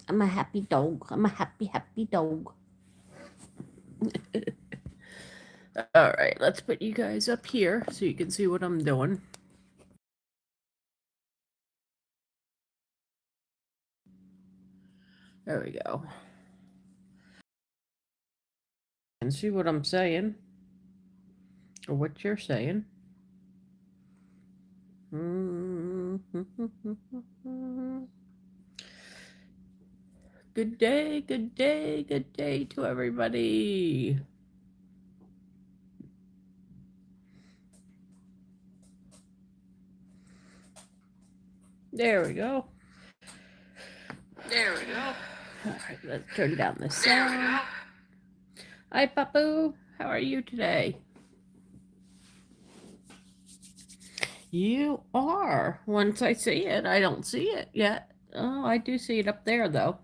I'm a happy dog. I'm a happy, happy dog. All right, let's put you guys up here so you can see what I'm doing. There we go. And see what I'm saying, or what you're saying. Good day, good day, good day to everybody. There we go. There we go. All right, let's turn down the sound. Hi, Papu. How are you today? You are. Once I see it, I don't see it yet. Oh, I do see it up there, though.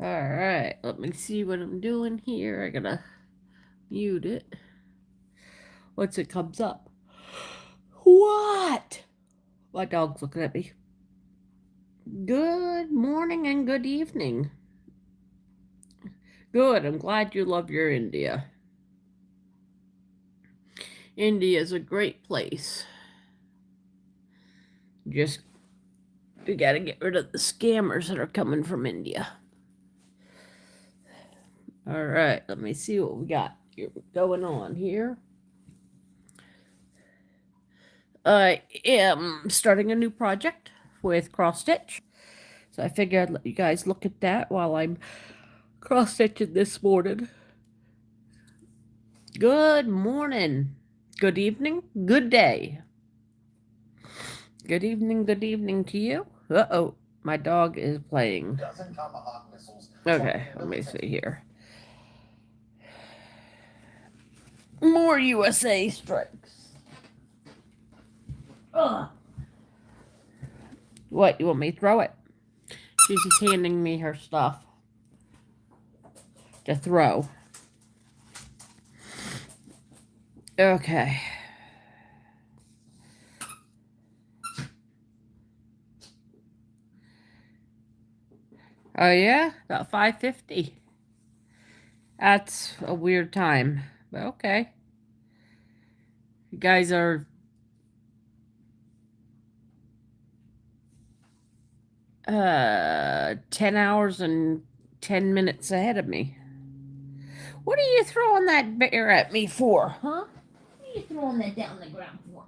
All right, let me see what I'm doing here. I gotta mute it. Once it comes up. What? My dog's looking at me. Good morning and good evening. Good, I'm glad you love your India. India is a great place. Just, we gotta get rid of the scammers that are coming from India. All right, let me see what we got going on here. I am starting a new project with cross stitch. So I figured I'd let you guys look at that while I'm cross stitching this morning. Good morning, good evening, good day. Good evening to you. Uh-oh, my dog is playing. Okay, let me see here. More USA strikes. Ugh. What, you want me to throw it? She's just handing me her stuff to throw. Okay. Oh yeah? About 5:50. That's a weird time. But okay. You guys are 10 hours and 10 minutes ahead of me. What are you throwing that bear at me for, huh? What are you throwing that down the ground for?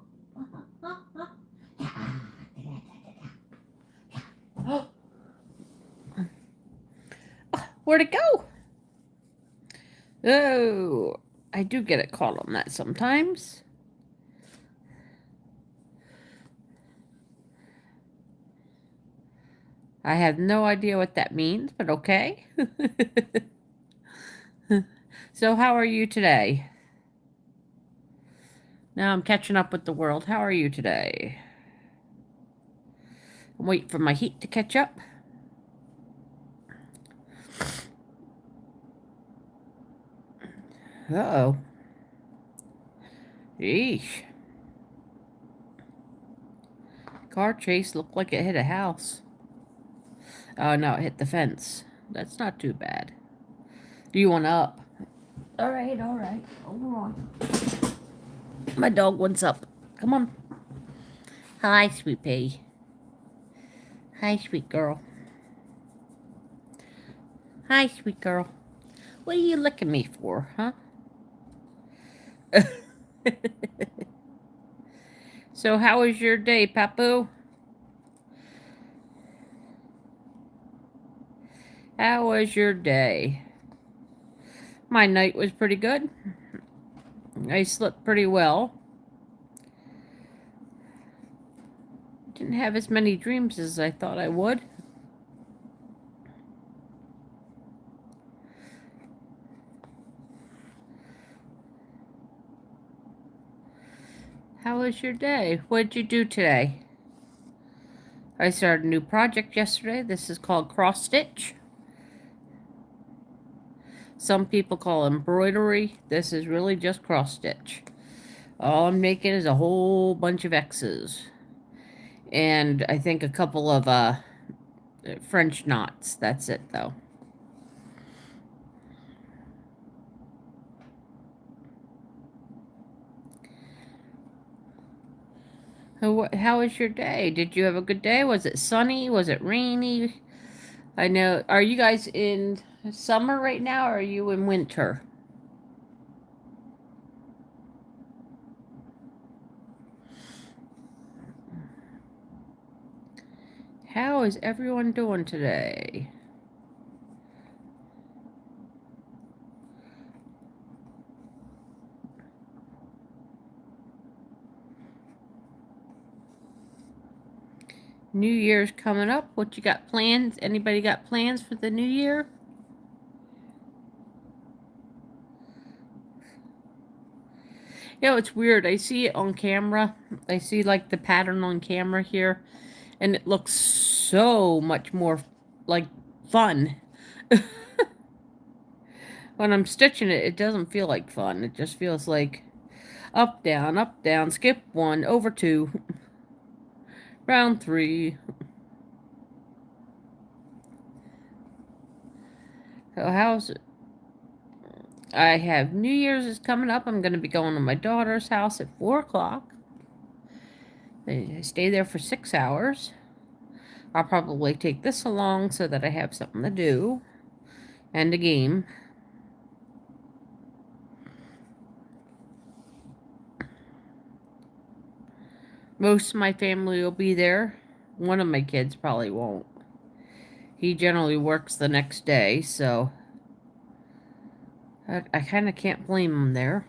Oh, where'd it go? Oh, I do get a call on that sometimes. I have no idea what that means, but okay. So, how are you today? Now I'm catching up with the world. How are you today? I'm waiting for my heat to catch up. Uh-oh. Yeesh. Car chase looked like it hit a house. Oh, no, it hit the fence. That's not too bad. Do you want up? All right. Hold on. My dog wants up. Come on. Hi, sweet pea. Hi, sweet girl. Hi, sweet girl. What are you licking me for, huh? So, how was your day, Papu? How was your day? My night was pretty good. I slept pretty well. Didn't have as many dreams as I thought I would. How was your day? What did you do today? I started a new project yesterday. This is called cross stitch. Some people call it embroidery. This is really just cross stitch. All I'm making is a whole bunch of X's. And I think a couple of French knots. That's it, though. How was your day? Did you have a good day? Was it sunny? Was it rainy? I know. Are you guys in summer right now, or are you in winter? How is everyone doing today? New Year's coming up. What you got plans? Anybody got plans for the new year? You know, it's weird. I see it on camera. I see like the pattern on camera here, and it looks so much more like fun. When I'm stitching it, it doesn't feel like fun. It just feels like up, down, skip one, over two, round three. So how's it? I have New Year's is coming up. I'm going to be going to my daughter's house at 4 o'clock. I stay there for 6 hours. I'll probably take this along so that I have something to do and a game. Most of my family will be there. One of my kids probably won't. He generally works the next day, so I kind of can't blame him there.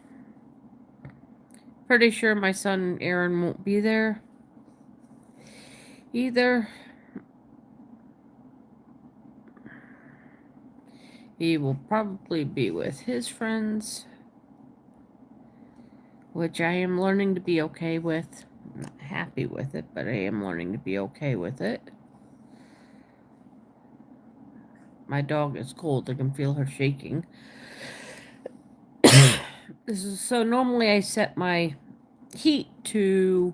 Pretty sure my son Aaron won't be there either. He will probably be with his friends, which I am learning to be okay with. I'm not happy with it, but I am learning to be okay with it. My dog is cold. I can feel her shaking. So normally I set my heat to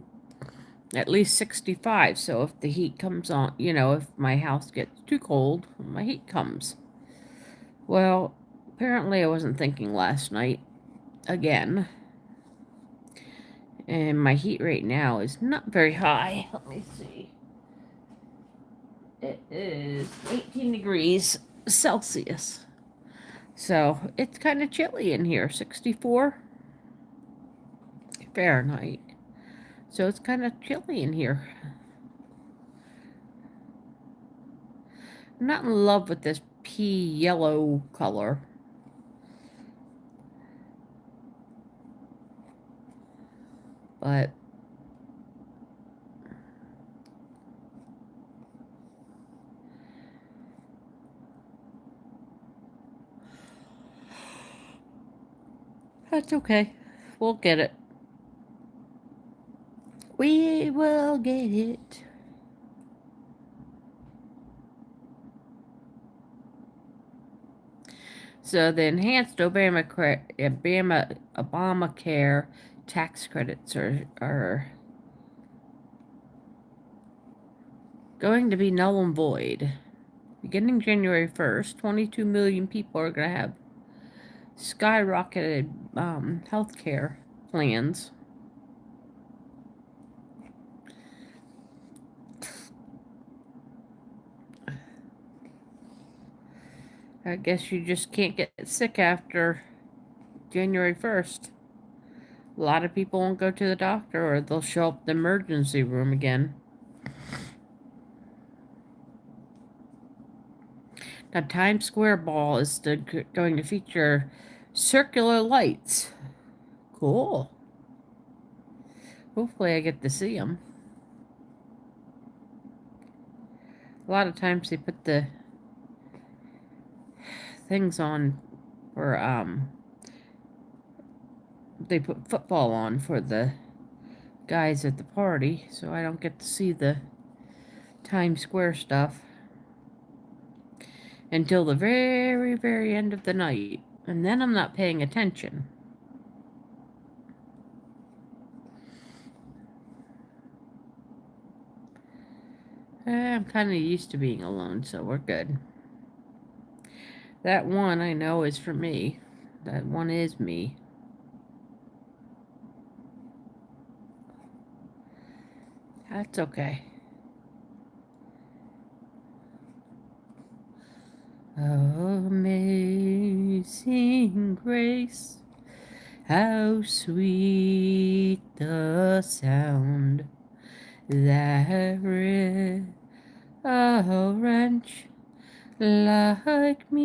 at least 65. So if the heat comes on, if my house gets too cold, my heat comes. Well, apparently I wasn't thinking last night again. And my heat right now is not very high. Let me see. It is 18 degrees Celsius. So it's kind of chilly in here. 64 Fahrenheit. So it's kind of chilly in here. I'm not in love with this pea yellow color. But that's okay. We'll get it. We will get it. So the enhanced Obamacare tax credits are going to be null and void. Beginning January 1st, 22 million people are going to have skyrocketed health care plans. I guess you just can't get sick after January 1st. A lot of people won't go to the doctor or they'll show up at the emergency room again. Now, Times Square Ball is going to feature circular lights. Cool. Hopefully I get to see them. A lot of times they put the things on for, they put football on for the guys at the party, so I don't get to see the Times Square stuff until the very, very end of the night. And then I'm not paying attention. I'm kind of used to being alone, so we're good. That one I know is for me. That one is me. That's okay. Amazing grace, how sweet the sound that writ a wretch like me.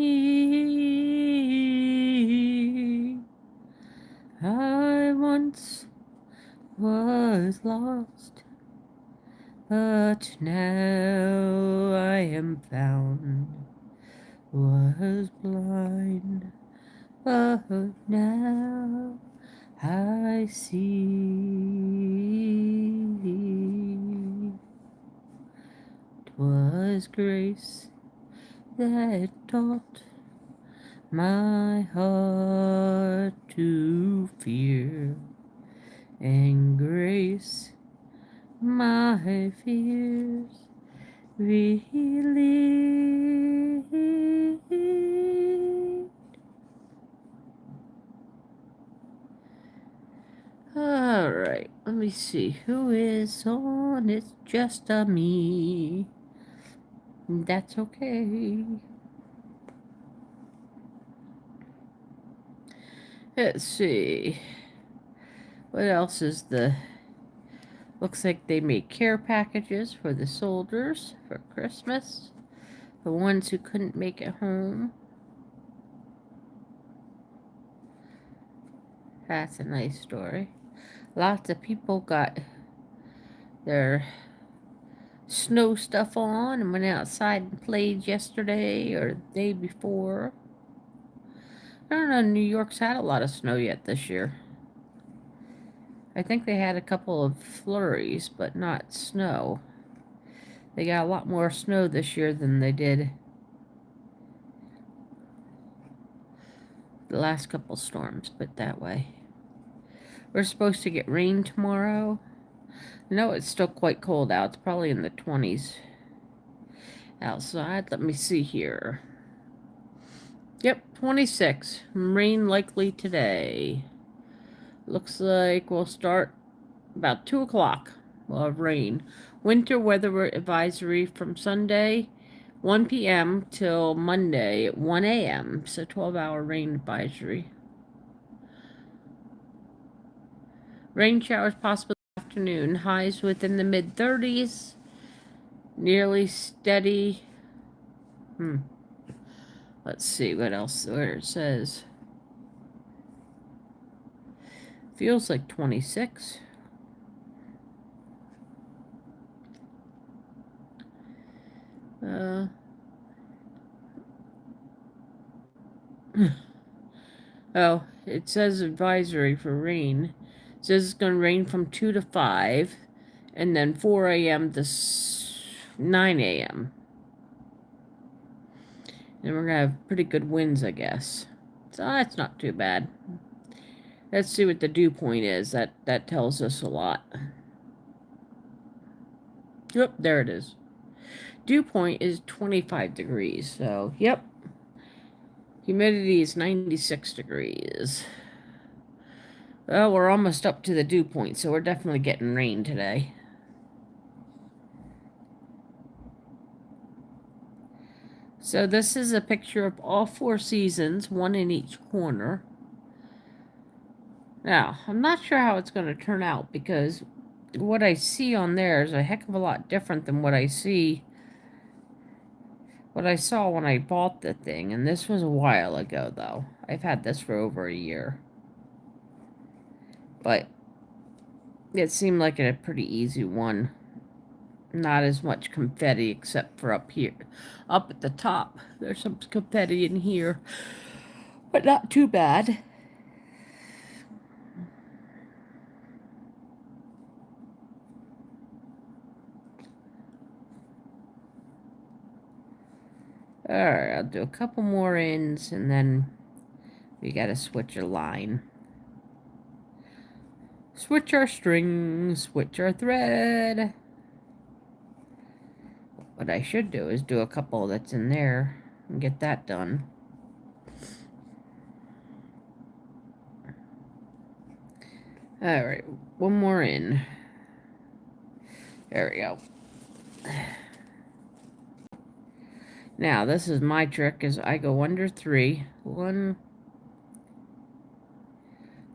I once was lost, but now I am found. Was blind, but now I see. 'Twas grace that taught my heart to fear, and grace my fears relieved. Alright, let me see who is on. It's just a me. That's okay. Let's see. What else is the... Looks like they made care packages for the soldiers for Christmas. The ones who couldn't make it home. That's a nice story. Lots of people got their snow stuff on and went outside and played yesterday or the day before. I don't know, New York's had a lot of snow yet this year. I think they had a couple of flurries, but not snow. They got a lot more snow this year than they did the last couple storms, put that way. We're supposed to get rain tomorrow. No, it's still quite cold out. It's probably in the 20s outside. Let me see here. Yep, 26. Rain likely today. Looks like we'll start about 2 o'clock. We'll have rain. Winter weather advisory from Sunday 1 p.m. till Monday at 1 a.m. So 12-hour rain advisory. Rain showers possible this afternoon. Highs within the mid-30s. Nearly steady. Let's see what else where it says. Feels like 26. Oh, it says advisory for rain. It says it's going to rain from 2 to 5, and then 4 a.m. to 9 a.m. And we're going to have pretty good winds, I guess. So that's not too bad. Let's see what the dew point is. That tells us a lot. Yep, there it is. Dew point is 25 degrees, so yep. Humidity is 96 degrees. Well, we're almost up to the dew point, so we're definitely getting rain today. So this is a picture of all 4 seasons, one in each corner. Now, I'm not sure how it's going to turn out because what I see on there is a heck of a lot different than what I saw when I bought the thing. And this was a while ago, though. I've had this for over a year. But it seemed like a pretty easy one. Not as much confetti except for up here. Up at the top, there's some confetti in here. But not too bad. Alright, I'll do a couple more ends and then we gotta switch a line. Switch our string, switch our thread. What I should do is do a couple that's in there and get that done. Alright, one more in. There we go. Now, this is my trick, is I go under 3. 1,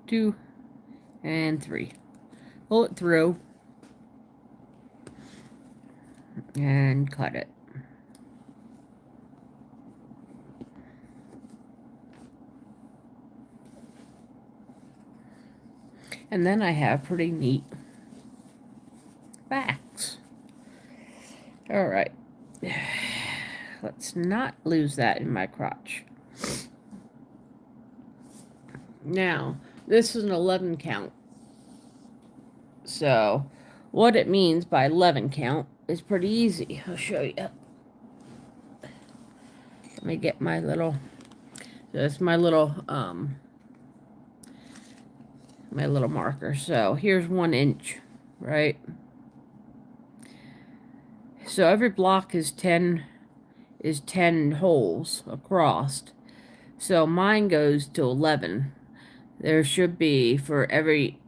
2, and 3. Pull it through. And cut it. And then I have pretty neat backs. Alright. Let's not lose that in my crotch. Now, this is an 11 count. So, what it means by 11 count is pretty easy. I'll show you. Let me get my little, that's my little marker. So, here's 1 inch, right? So, every block is 10 holes across. So, mine goes to 11. There should be, for every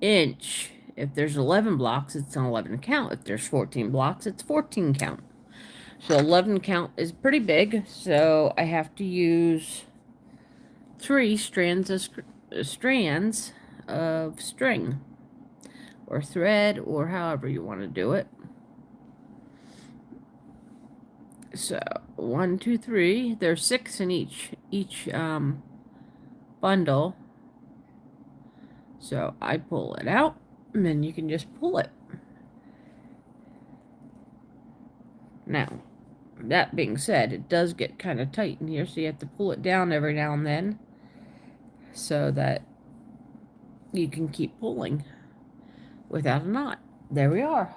inch, if there's 11 blocks, it's an 11 count. If there's 14 blocks, it's 14 count. So 11 count is pretty big, so I have to use 3 strands of string or thread, or however you want to do it. So 1, 2, 3. There's 6 in each bundle. So I pull it out, and then you can just pull it. Now, that being said, it does get kind of tight in here, so you have to pull it down every now and then so that you can keep pulling without a knot. There we are.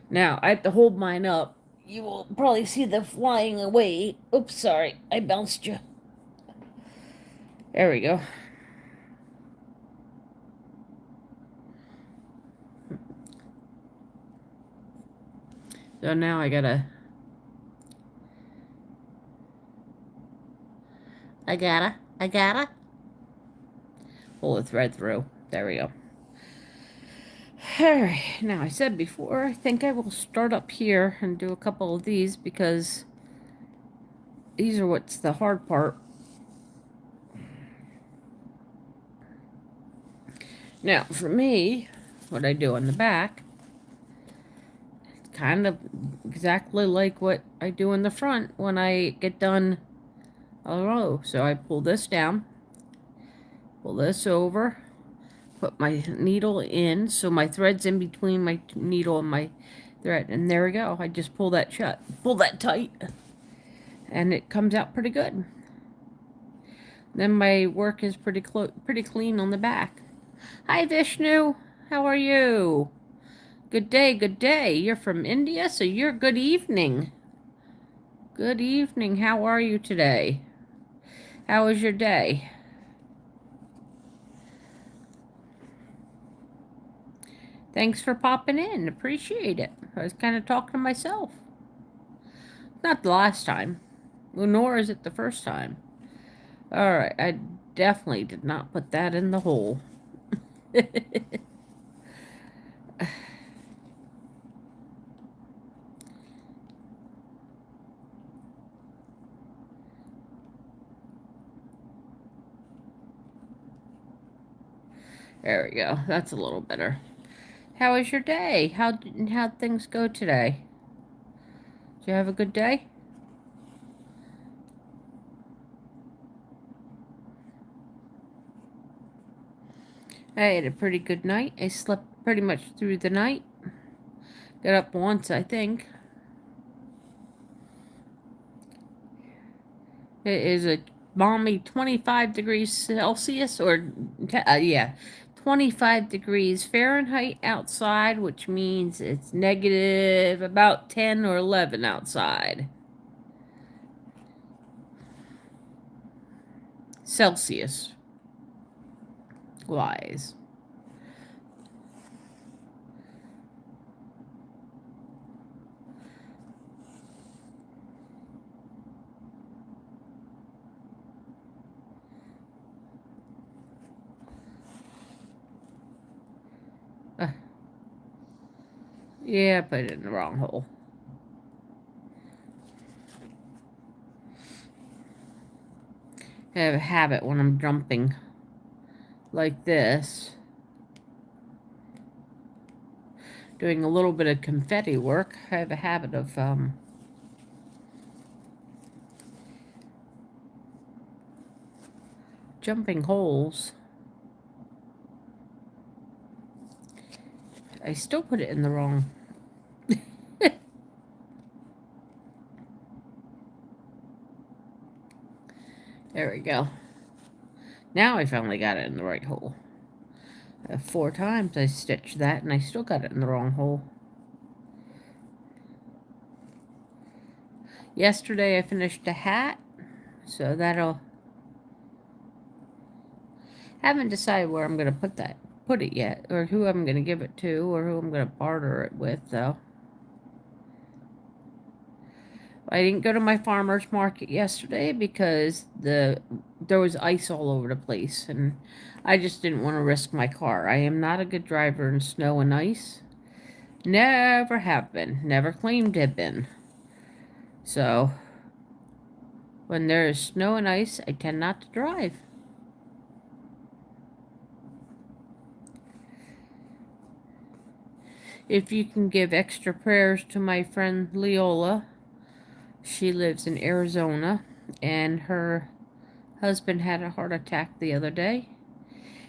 Now, I have to hold mine up. You will probably see the flying away. Oops, sorry. I bounced you. There we go. So now I gotta pull the thread through. There we go. Alright, now I said before, I think I will start up here and do a couple of these because these are what's the hard part. Now, for me, what I do on the back, it's kind of exactly like what I do in the front when I get done a row. So I pull this down, pull this over, put my needle in, so my thread's in between my needle and my thread, and there we go. I just pull that shut, pull that tight, and it comes out pretty good. Then my work is pretty clean on the back. Hi Vishnu, how are you? Good day, good day. You're from India, so you're good evening. Good evening, how are you today? How was your day? Thanks for popping in. Appreciate it. I was kind of talking to myself. Not the last time. Well, nor is it the first time. Alright, I definitely did not put that in the hole. There we go. That's a little better. How was your day? How'd things go today? Did you have a good day? I had a pretty good night. I slept pretty much through the night. Got up once, I think. It is a balmy 25 degrees Celsius, or, yeah, 25 degrees Fahrenheit outside, which means it's negative about 10 or 11 outside. Celsius wise. Yeah, I put it in the wrong hole. I have a habit when I'm jumping like this, doing a little bit of confetti work. I have a habit of jumping holes. I still put it in the wrong. There we go. Now I finally got it in the right hole. 4 times I stitched that and I still got it in the wrong hole. Yesterday I finished a hat, so that'll... Haven't decided where I'm going to put it yet, or who I'm going to give it to, or who I'm going to barter it with, though. I didn't go to my farmer's market yesterday because there was ice all over the place, and I just didn't want to risk my car. I am not a good driver in snow and ice. Never have been. Never claimed to have been. So, when there is snow and ice, I tend not to drive. If you can give extra prayers to my friend Leola. She lives in Arizona, and her husband had a heart attack the other day.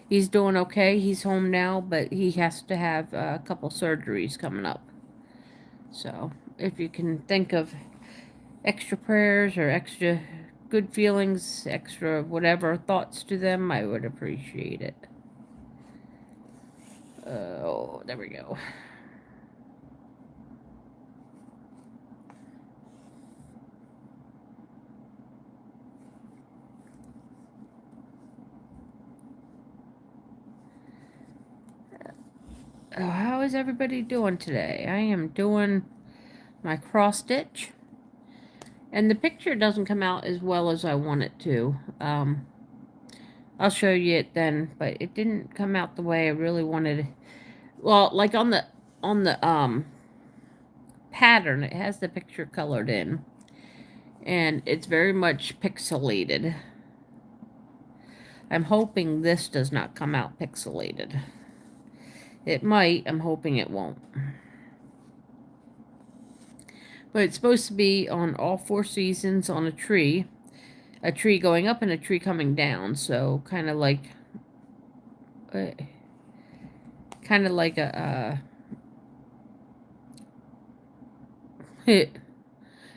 He's doing okay. He's home now, but he has to have a couple surgeries coming up. So, if you can think of extra prayers or extra good feelings, extra whatever thoughts to them, I would appreciate it. Oh, there we go. Oh, how is everybody doing today? I am doing my cross stitch. And the picture doesn't come out as well as I want it to. I'll show you it then, but it didn't come out the way I really wanted. Well, like on the pattern, it has the picture colored in, and it's very much pixelated. I'm hoping this does not come out pixelated. It might. I'm hoping it won't. But it's supposed to be on all 4 seasons on a tree going up and a tree coming down. So kind of like a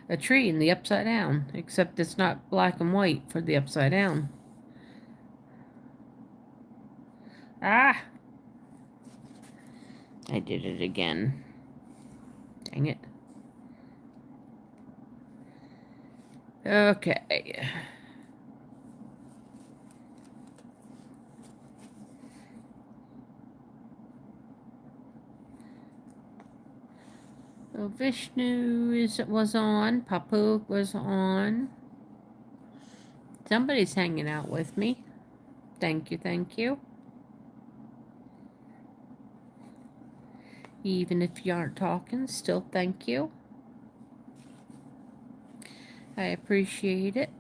a tree in the upside down, except it's not black and white for the upside down. Ah! I did it again. Dang it. Okay. So Vishnu was on. Papu was on. Somebody's hanging out with me. Thank you, thank you. Even if you aren't talking, still thank you. I appreciate it.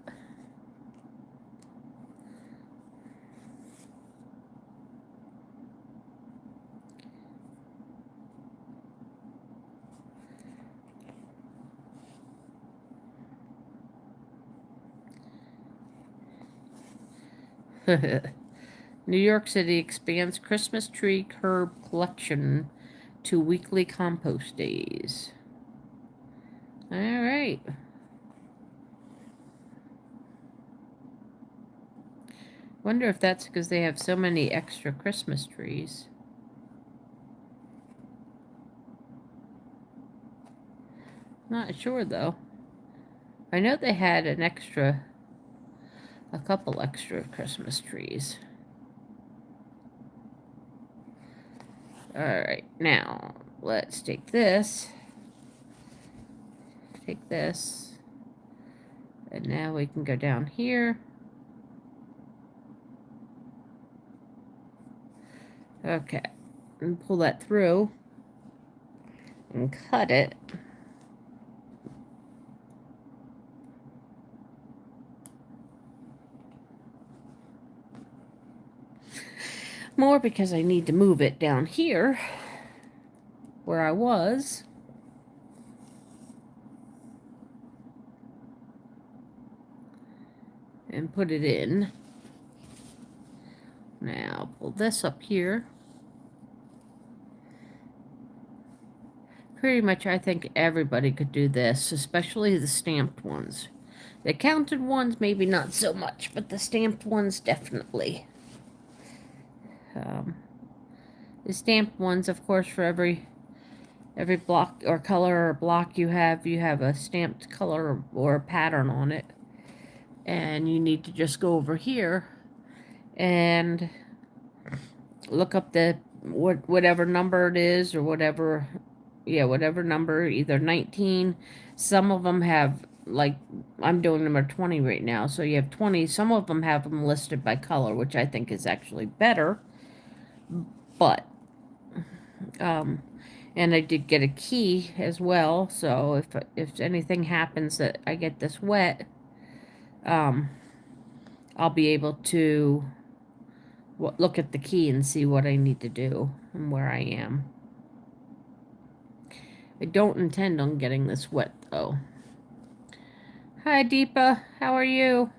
New York City expands Christmas tree curb collection to weekly compost days. All right. Wonder if that's because they have so many extra Christmas trees. Not sure though. I know they had a couple extra Christmas trees. Alright, now let's take this, and now we can go down here. Okay, and pull that through. and cut it. More because I need to move it down here where I was. And put it in. Now pull this up here. Pretty much I think everybody could do this, especially the stamped ones. The counted ones maybe not so much, but the stamped ones definitely. The stamped ones, of course, for every block or color or block you have a stamped color or pattern on it. And you need to just go over here and look up the whatever number it is, or whatever number, either 19. Some of them have, like, I'm doing number 20 right now, so you have 20. Some of them have them listed by color, which I think is actually better. But and I did get a key as well, so if anything happens that I get this wet, I'll be able to look at the key and see what I need to do and where I am. I don't intend on getting this wet, though. Hi, Deepa. How are you?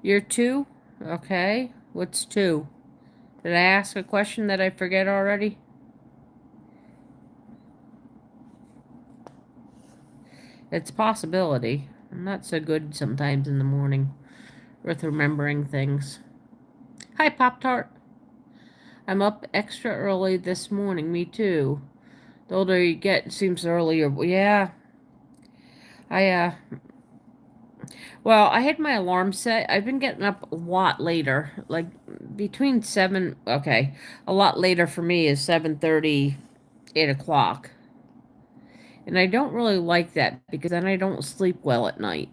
You're 2? Okay. What's 2? Did I ask a question that I forget already? It's a possibility. I'm not so good sometimes in the morning with remembering things. Hi, Pop-Tart. I'm up extra early this morning. Me too. The older you get, it seems earlier. Yeah. Well, I had my alarm set. I've been getting up a lot later. Like, between 7... Okay. A lot later for me is 7:30, 8 o'clock. And I don't really like that, because then I don't sleep well at night.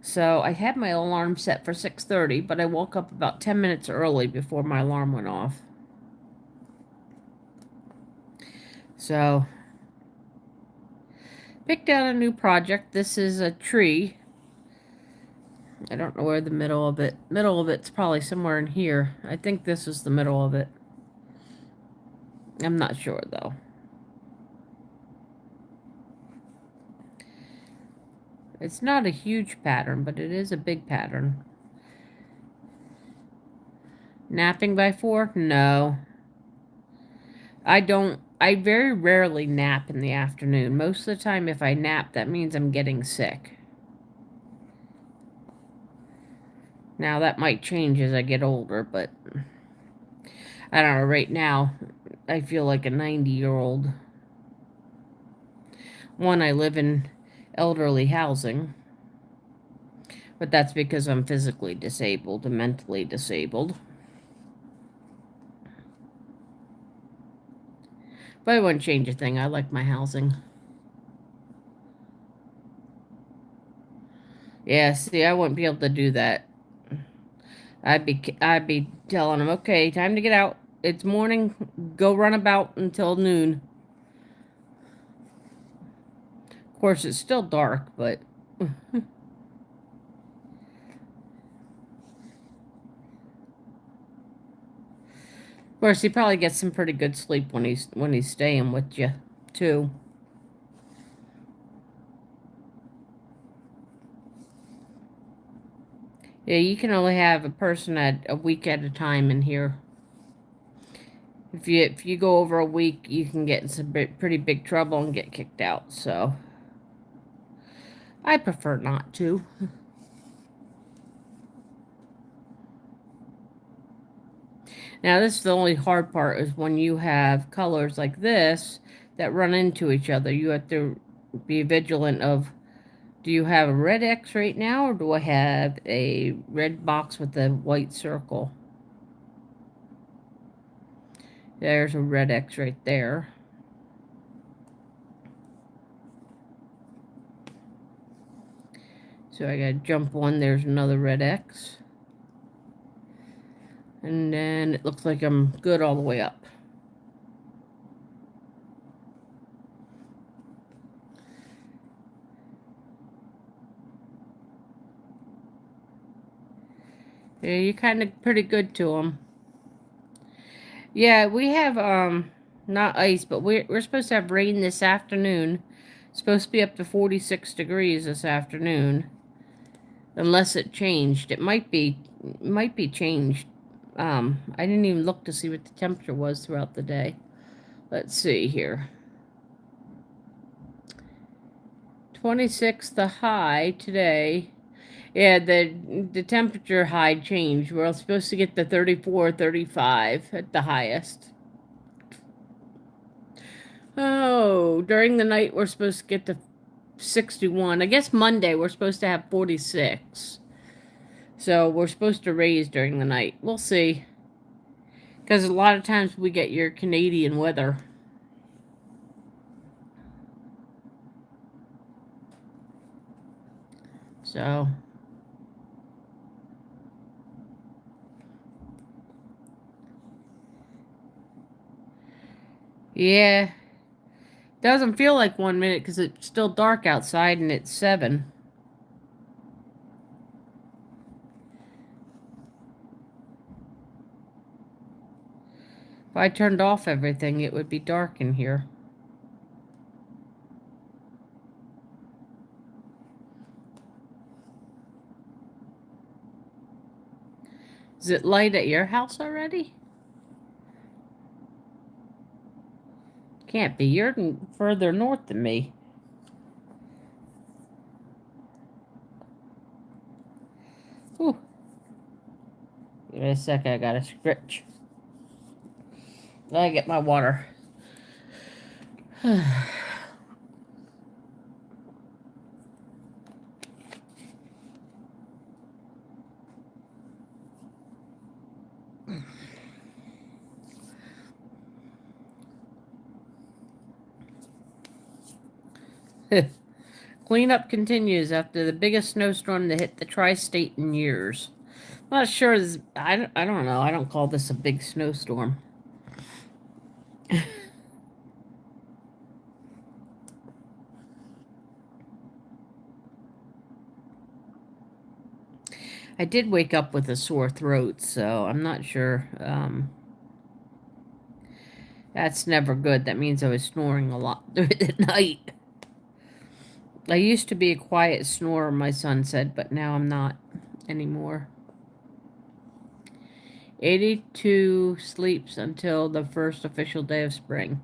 So I had my alarm set for 6:30, but I woke up about 10 minutes early before my alarm went off. So, picked out a new project. This is a tree. I don't know where the middle of it. Middle of it's probably somewhere in here. I think this is the middle of it. I'm not sure, though. It's not a huge pattern, but it is a big pattern. Napping by 4? No. I very rarely nap in the afternoon. Most of the time, if I nap, that means I'm getting sick. Now, that might change as I get older, but I don't know. Right now, I feel like a 90-year-old. One, I live in elderly housing, but that's because I'm physically disabled and mentally disabled. But I wouldn't change a thing. I like my housing. Yeah, see, I wouldn't be able to do that. I'd be telling them, okay, time to get out. It's morning. Go run about until noon. Of course, it's still dark, but of course, he probably gets some pretty good sleep when he's staying with you, too. Yeah, you can only have a person at a week at a time in here. If you go over a week, you can get in some pretty big trouble and get kicked out. So I prefer not to. Now, this is the only hard part, is when you have colors like this that run into each other. You have to be vigilant of, do you have a red X right now, or do I have a red box with a white circle? There's a red X right there. So I gotta jump one. There's another red X. And then it looks like I'm good all the way up. Yeah, you're kind of pretty good to them. Yeah, we have, not ice, but we're supposed to have rain this afternoon. It's supposed to be up to 46 degrees this afternoon. Unless it changed. It might be changed. I didn't even look to see what the temperature was throughout the day. Let's see here. 26 the high today. Yeah, the temperature high changed. We're supposed to get the 34, 35 at the highest. Oh, during the night we're supposed to get to 61. I guess Monday we're supposed to have 46. So we're supposed to raise during the night. We'll see. Because a lot of times we get your Canadian weather. So, yeah. Doesn't feel like 1 minute because it's still dark outside and it's 7. If I turned off everything, it would be dark in here. Is it light at your house already? Can't be. You're further north than me. Ooh. Give me a sec. I gotta stretch. I get my water. Cleanup continues after the biggest snowstorm that hit the tri-state in years. I'm not sure. I don't know. I don't call this a big snowstorm. I did wake up with a sore throat, so I'm not sure. That's never good. That means I was snoring a lot during the night. I used to be a quiet snorer, my son said, but now I'm not anymore. 82 sleeps until the first official day of spring.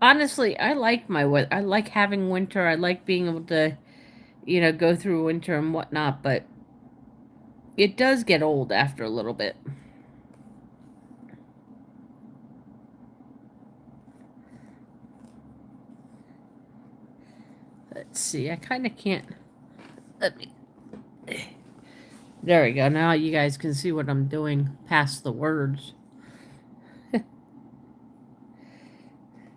Honestly, I like my weather. I like having winter. I like being able to, go through winter and whatnot, but it does get old after a little bit. Let's see. I kind of can't. Let me. There we go. Now you guys can see what I'm doing past the words. I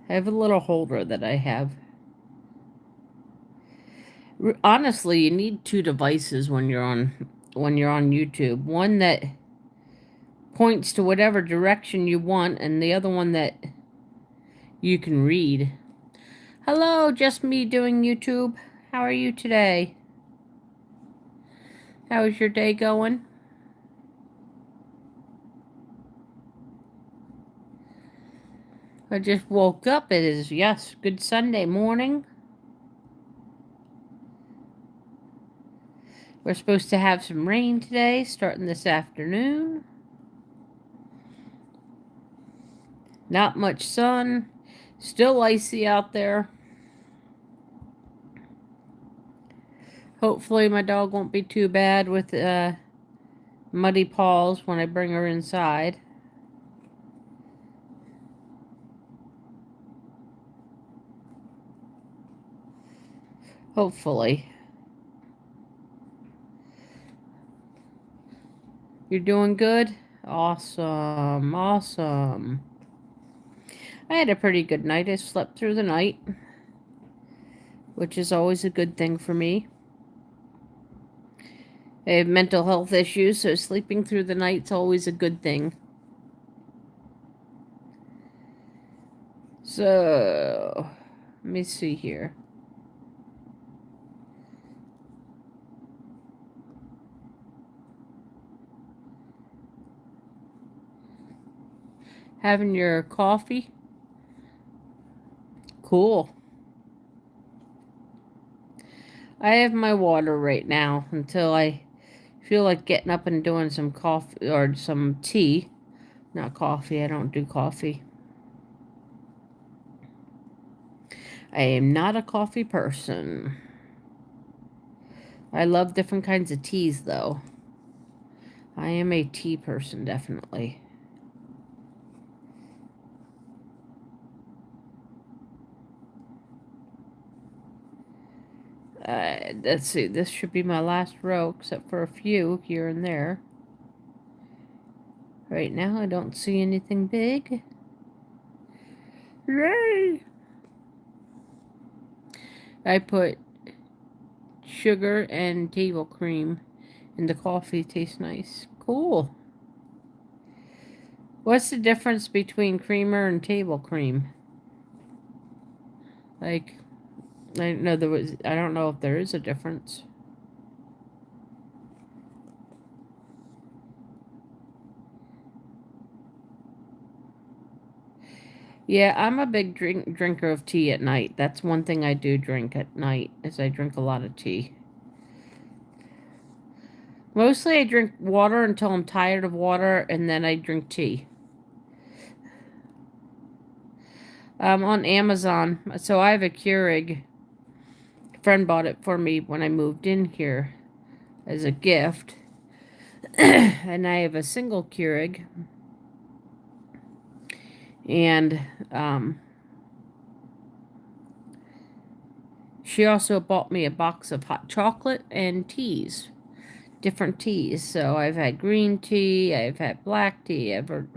have a little holder that I have. Honestly, you need two devices when you're on YouTube. One that points to whatever direction you want, and the other one that you can read. Hello, just me doing YouTube. How are you today? How is your day going? I just woke up. It is, yes, good Sunday morning. We're supposed to have some rain today, starting this afternoon. Not much sun. Still icy out there. Hopefully my dog won't be too bad with muddy paws when I bring her inside. Hopefully. You're doing good? Awesome. Awesome. I had a pretty good night. I slept through the night, which is always a good thing for me. I have mental health issues, so sleeping through the night's always a good thing. So, let me see here. Having your coffee? Cool. I have my water right now until I feel like getting up and doing some coffee or some tea. Not coffee, I don't do coffee. I am not a coffee person. I love different kinds of teas, though. I am a tea person, definitely. Let's see, this should be my last row, except for a few here and there. Right now, I don't see anything big. Yay! I put sugar and table cream in the coffee. Tastes nice. Cool. What's the difference between creamer and table cream? Like, I don't know if there is a difference. Yeah, I'm a big drinker of tea at night. That's one thing I do drink at night, is I drink a lot of tea. Mostly I drink water until I'm tired of water, and then I drink tea. On Amazon. So I have a Keurig. A friend bought it for me when I moved in here as a gift. And I have a single Keurig. And she also bought me a box of hot chocolate and teas. Different teas. So I've had green tea, I've had black tea, I've had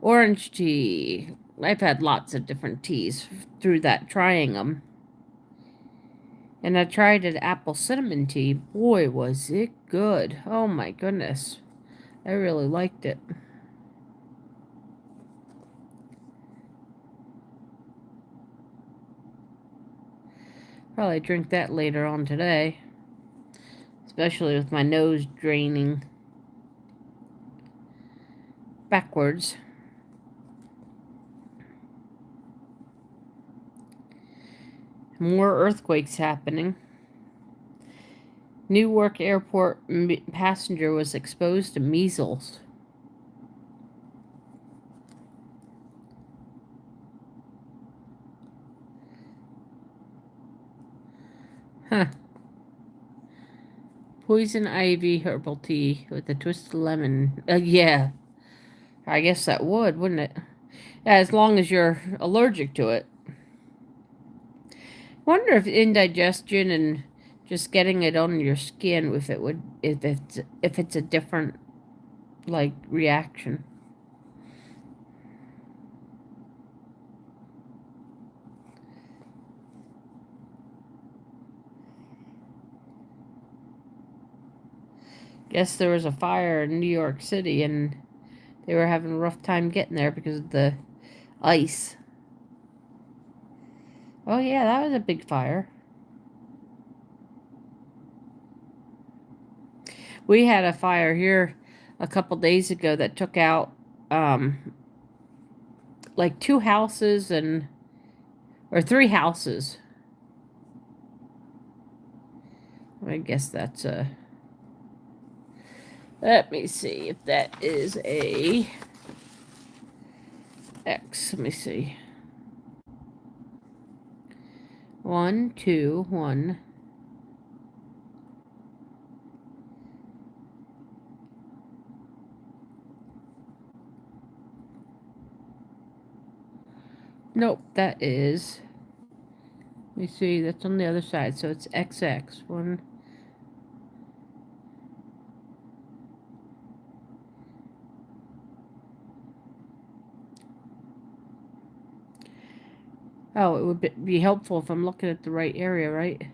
orange tea. I've had lots of different teas through that, trying them. And I tried an apple cinnamon tea. Boy, was it good. Oh my goodness. I really liked it. Probably drink that later on today. Especially with my nose draining backwards. More earthquakes happening. Newark Airport passenger was exposed to measles. Huh. Poison ivy herbal tea with a twist of lemon. Yeah. I guess that would, wouldn't it? Yeah, as long as you're allergic to it. Wonder if indigestion and just getting it on your skin, if it's a different like reaction. Guess there was a fire in New York City and they were having a rough time getting there because of the ice. Oh yeah, that was a big fire. We had a fire here a couple days ago that took out like 2 houses or 3 houses. I guess that's a. Let me see if that is a X. Let me see. 1, 2, 1. Nope, that is. Let me see, that's on the other side, so it's XX. 1. Oh, it would be helpful if I'm looking at the right area, right?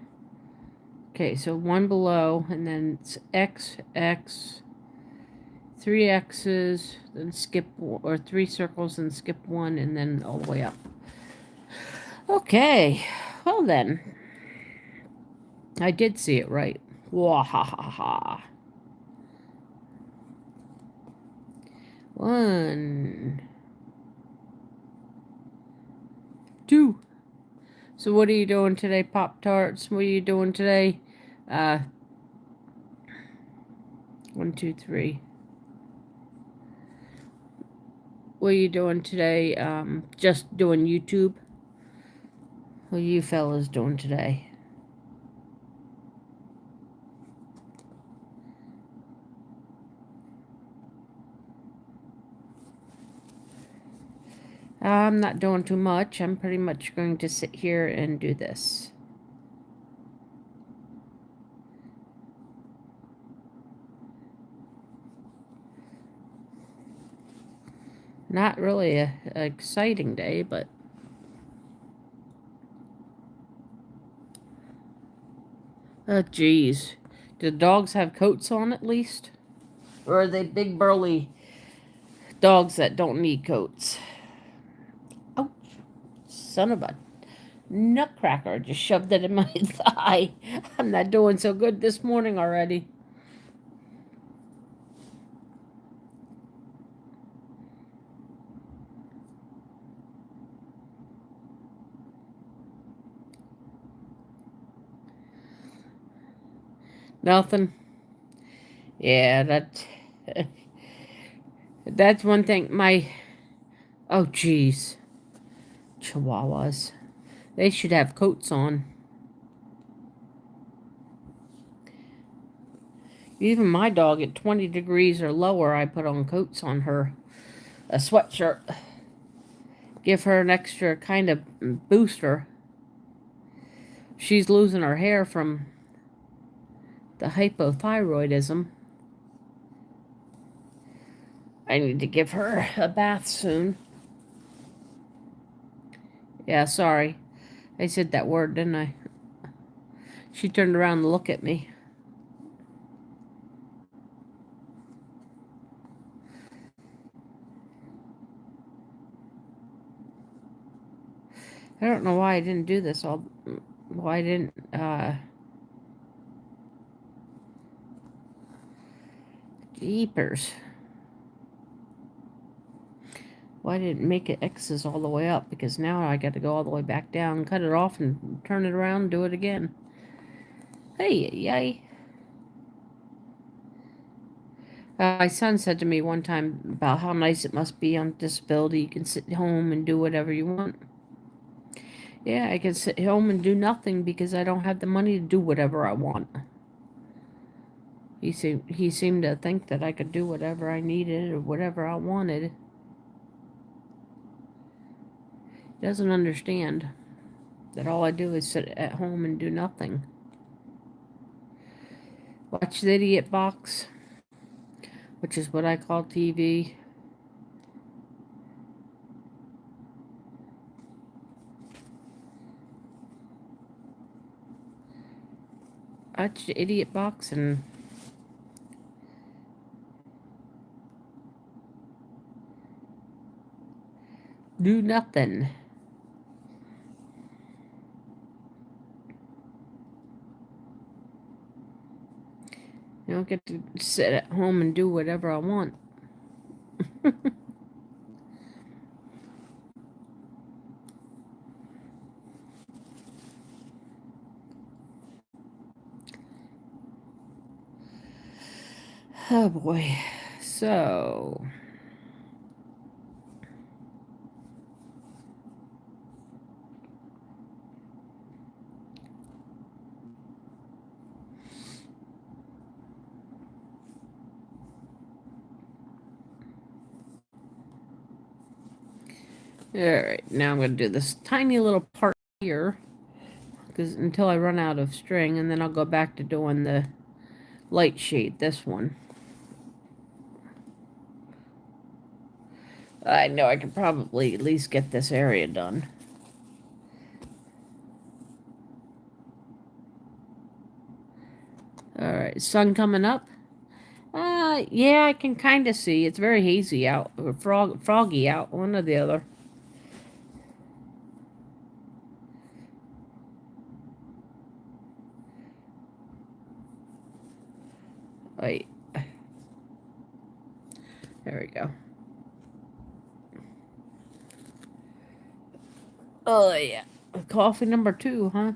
Okay, so 1 below, and then it's XX, 3 X's, then skip, or 3 circles and skip 1, and then all the way up. Okay, well then. I did see it right. Wahahaha. 1. 2. So what are you doing today, Pop-Tarts? What are you doing today? 1, 2, 3. What are you doing today? Just doing YouTube? What are you fellas doing today? I'm not doing too much. I'm pretty much going to sit here and do this. Not really a exciting day, but... Oh, jeez. Do the dogs have coats on at least? Or are they big burly dogs that don't need coats? Oh, son of a nutcracker. Just shoved it in my thigh. I'm not doing so good this morning already. Nothing. Yeah, that's one thing. Oh, jeez. Chihuahuas. They should have coats on. Even my dog at 20 degrees or lower, I put on coats on her. A sweatshirt. Give her an extra kind of booster. She's losing her hair from the hypothyroidism. I need to give her a bath soon. Yeah, sorry. I said that word, didn't I? She turned around to look at me. I don't know why I didn't do this all... Why I didn't, Jeepers. Why I didn't make it X's all the way up? Because now I got to go all the way back down, cut it off, and turn it around and do it again. Hey, yay. My son said to me one time about how nice it must be on disability. You can sit home and do whatever you want. Yeah, I can sit home and do nothing because I don't have the money to do whatever I want. He seemed to think that I could do whatever I needed or whatever I wanted. He doesn't understand that all I do is sit at home and do nothing. Watch the idiot box, which is what I call TV. Watch the idiot box and do nothing. I don't get to sit at home and do whatever I want. Oh boy. So... Alright, now I'm going to do this tiny little part here. Because until I run out of string, and then I'll go back to doing the light shade, this one. I know I could probably at least get this area done. Alright, sun coming up. Yeah, I can kind of see. It's very hazy out, or froggy out, one or the other. Wait. There we go. Oh, yeah. Coffee number 2, huh?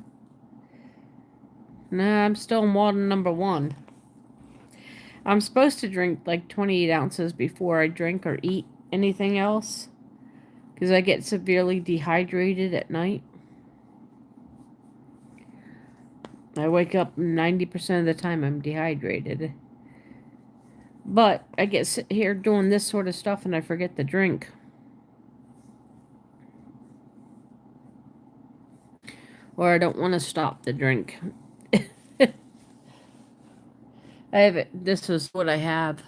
Nah, I'm still in water number 1. I'm supposed to drink like 28 ounces before I drink or eat anything else. Because I get severely dehydrated at night. I wake up 90% of the time I'm dehydrated. But I get sit here doing this sort of stuff and I forget to drink. Or I don't want to stop the drink. This is what I have.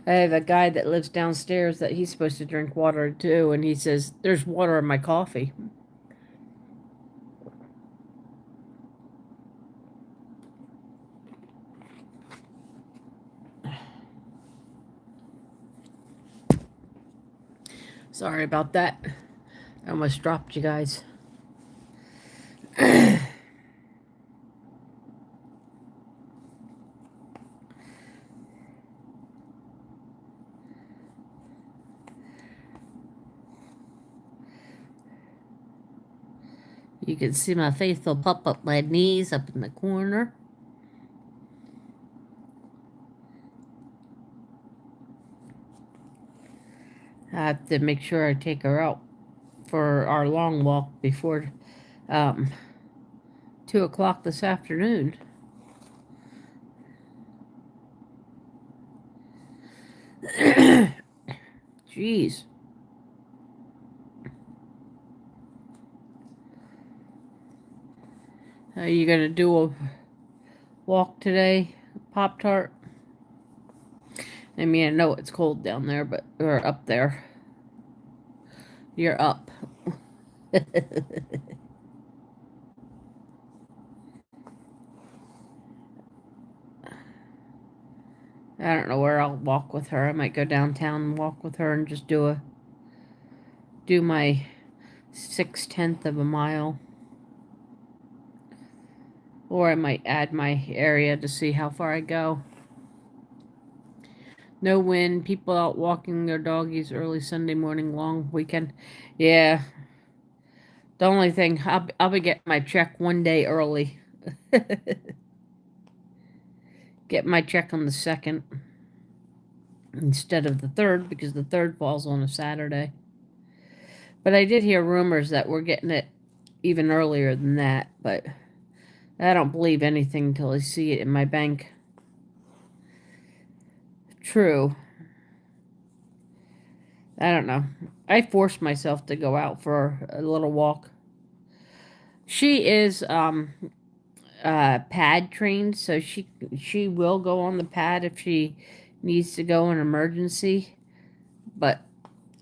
I have a guy that lives downstairs that he's supposed to drink water too, and he says, there's water in my coffee. Sorry about that. I almost dropped you guys. You can see my faithful pup up my knees up in the corner. I have to make sure I take her out for our long walk before 2 o'clock this afternoon. Jeez. Are you going to do a walk today, Pop-Tart? I mean, I know it's cold down there, but or up there. You're up. I don't know where I'll walk with her. I might go downtown and walk with her and just do my 6/10 of a mile. Or I might add my area to see how far I go. No wind, people out walking their doggies early Sunday morning, long weekend. Yeah. The only thing, I'll be getting my check one day early. Get my check on the 2nd instead of the 3rd because the 3rd falls on a Saturday. But I did hear rumors that we're getting it even earlier than that, but I don't believe anything until I see it in my bank. True. I don't know. I forced myself to go out for a little walk. She is pad trained, so she will go on the pad if she needs to go in emergency. But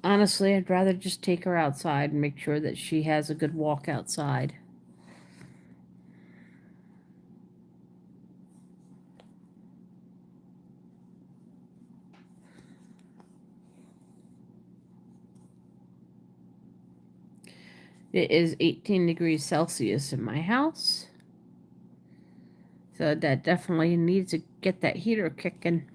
honestly, I'd rather just take her outside and make sure that she has a good walk outside. It is 18 degrees Celsius in my house. So that definitely needs to get that heater kicking.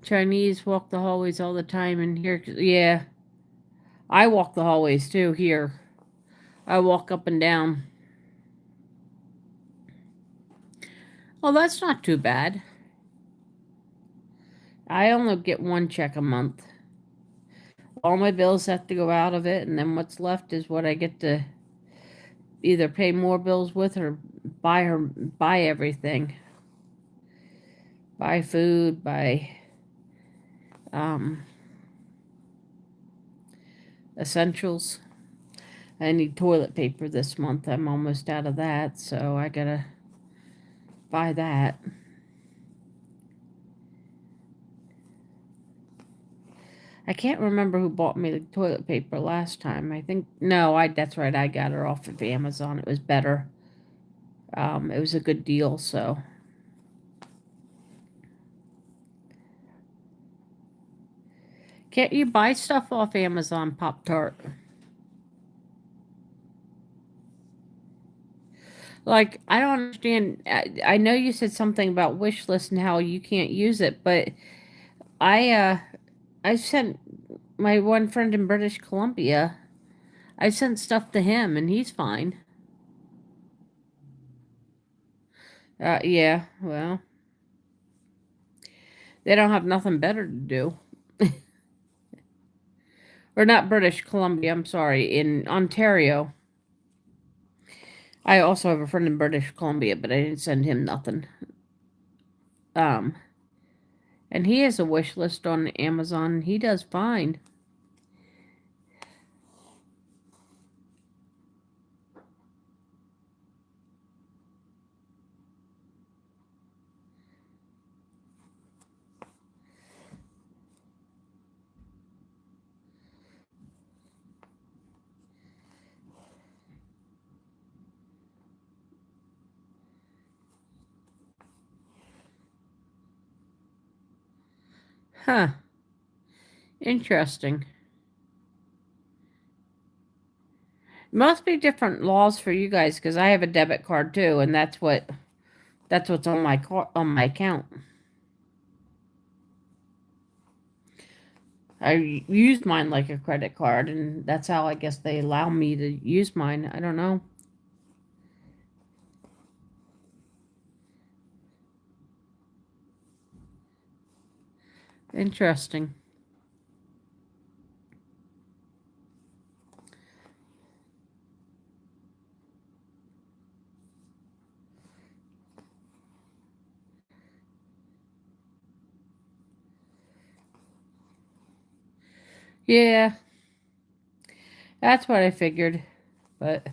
Chinese walk the hallways all the time in here. Yeah. I walk the hallways too here. I walk up and down. Well, that's not too bad. I only get one check a month. All my bills have to go out of it, and then what's left is what I get to either pay more bills with or buy everything. Buy food, buy essentials. I need toilet paper this month. I'm almost out of that, so I gotta buy that. I can't remember who bought me the toilet paper last time. I think no, that's right. I got her off of Amazon. It was better. It was a good deal. So can't you buy stuff off Amazon, Pop-Tart? Like I don't understand. I know you said something about wish list and how you can't use it, but I sent my one friend in British Columbia, I sent stuff to him and he's fine. Yeah, well, they don't have nothing better to do. Or not British Columbia, I'm sorry, in Ontario. I also have a friend in British Columbia, but I didn't send him nothing. Um, and he has a wish list on Amazon. He does fine. Huh. Interesting. Must be different laws for you guys because I have a debit card too, and that's what's on my account. I use mine like a credit card, and that's how I guess they allow me to use mine. I don't know. Interesting. Yeah, that's what I figured. But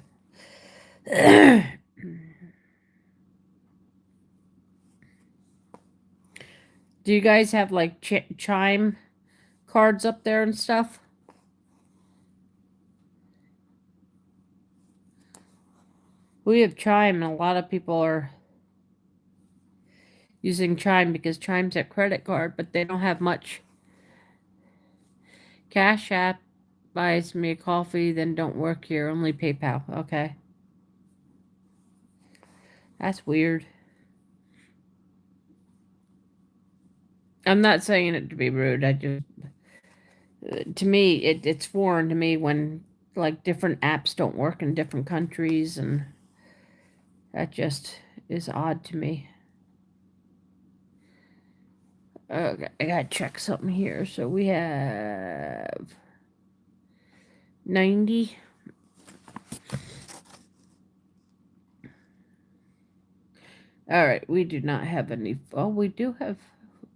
do you guys have like chime cards up there and stuff? We have chime, and a lot of people are using chime because chime's a credit card, but they don't have much. Cash App buys me a coffee, then don't work here. Only PayPal. Okay, that's weird. I'm not saying it to be rude. I just, to me, it's foreign to me when like different apps don't work in different countries, and that just is odd to me. Okay, I gotta check something here. So we have 90. All right, we do not have any. Oh, we do have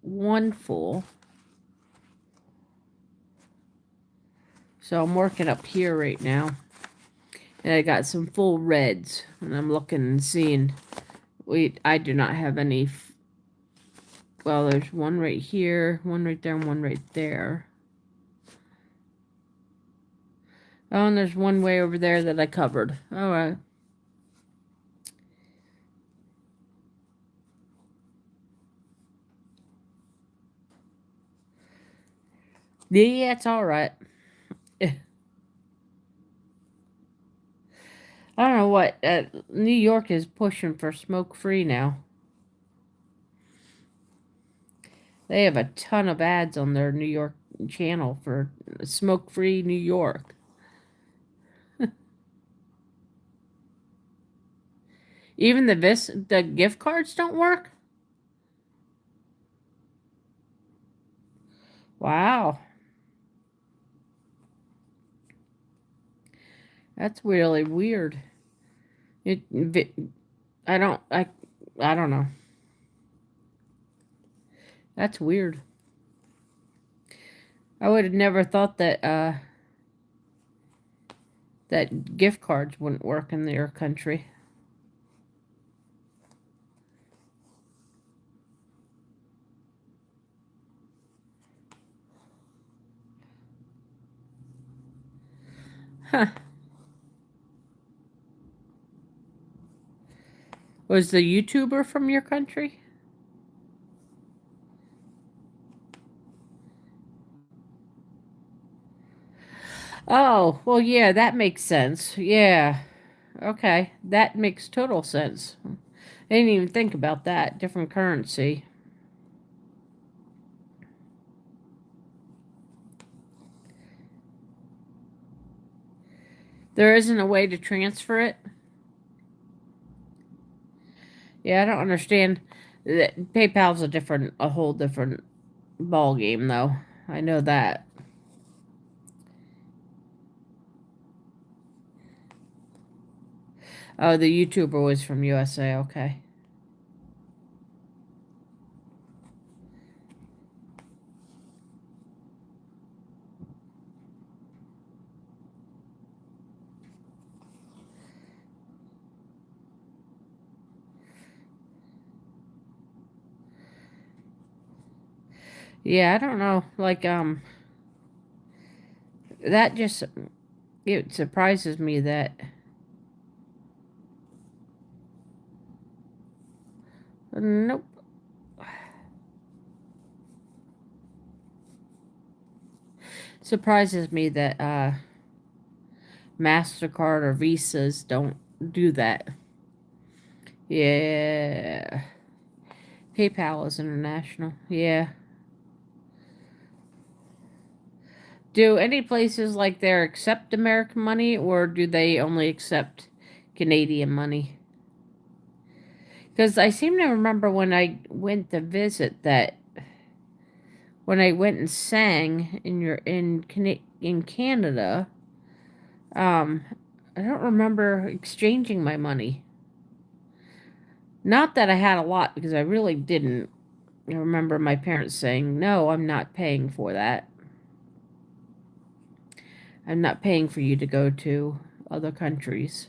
one full. So I'm working up here right now. And I got some full reds. And I'm looking and seeing. I do not have any. Well, there's one right here, one right there, and one right there. Oh, and there's one way over there that I covered. All right. Yeah, it's all right. I don't know what. New York is pushing for smoke-free now. They have a ton of ads on their New York channel for smoke-free New York. Even the gift cards don't work? Wow. That's really weird. It I don't know. That's weird. I would have never thought that that gift cards wouldn't work in their country. Huh. Was the YouTuber from your country? Oh, well, yeah, that makes sense. Yeah. Okay. That makes total sense. I didn't even think about that. Different currency. There isn't a way to transfer it? Yeah, I don't understand. PayPal's a whole different ball game, though. I know that. Oh, the YouTuber was from USA. Okay. Yeah, I don't know. Like, that just, it surprises me that, nope. Surprises me that, MasterCard or Visas don't do that. Yeah. PayPal is international. Yeah. Do any places like there accept American money or do they only accept Canadian money? Because I seem to remember when I went to visit that when I went and sang in Canada, um, I don't remember exchanging my money. Not that I had a lot because I really didn't. I remember my parents saying, "No, I'm not paying for that. I'm not paying for you to go to other countries."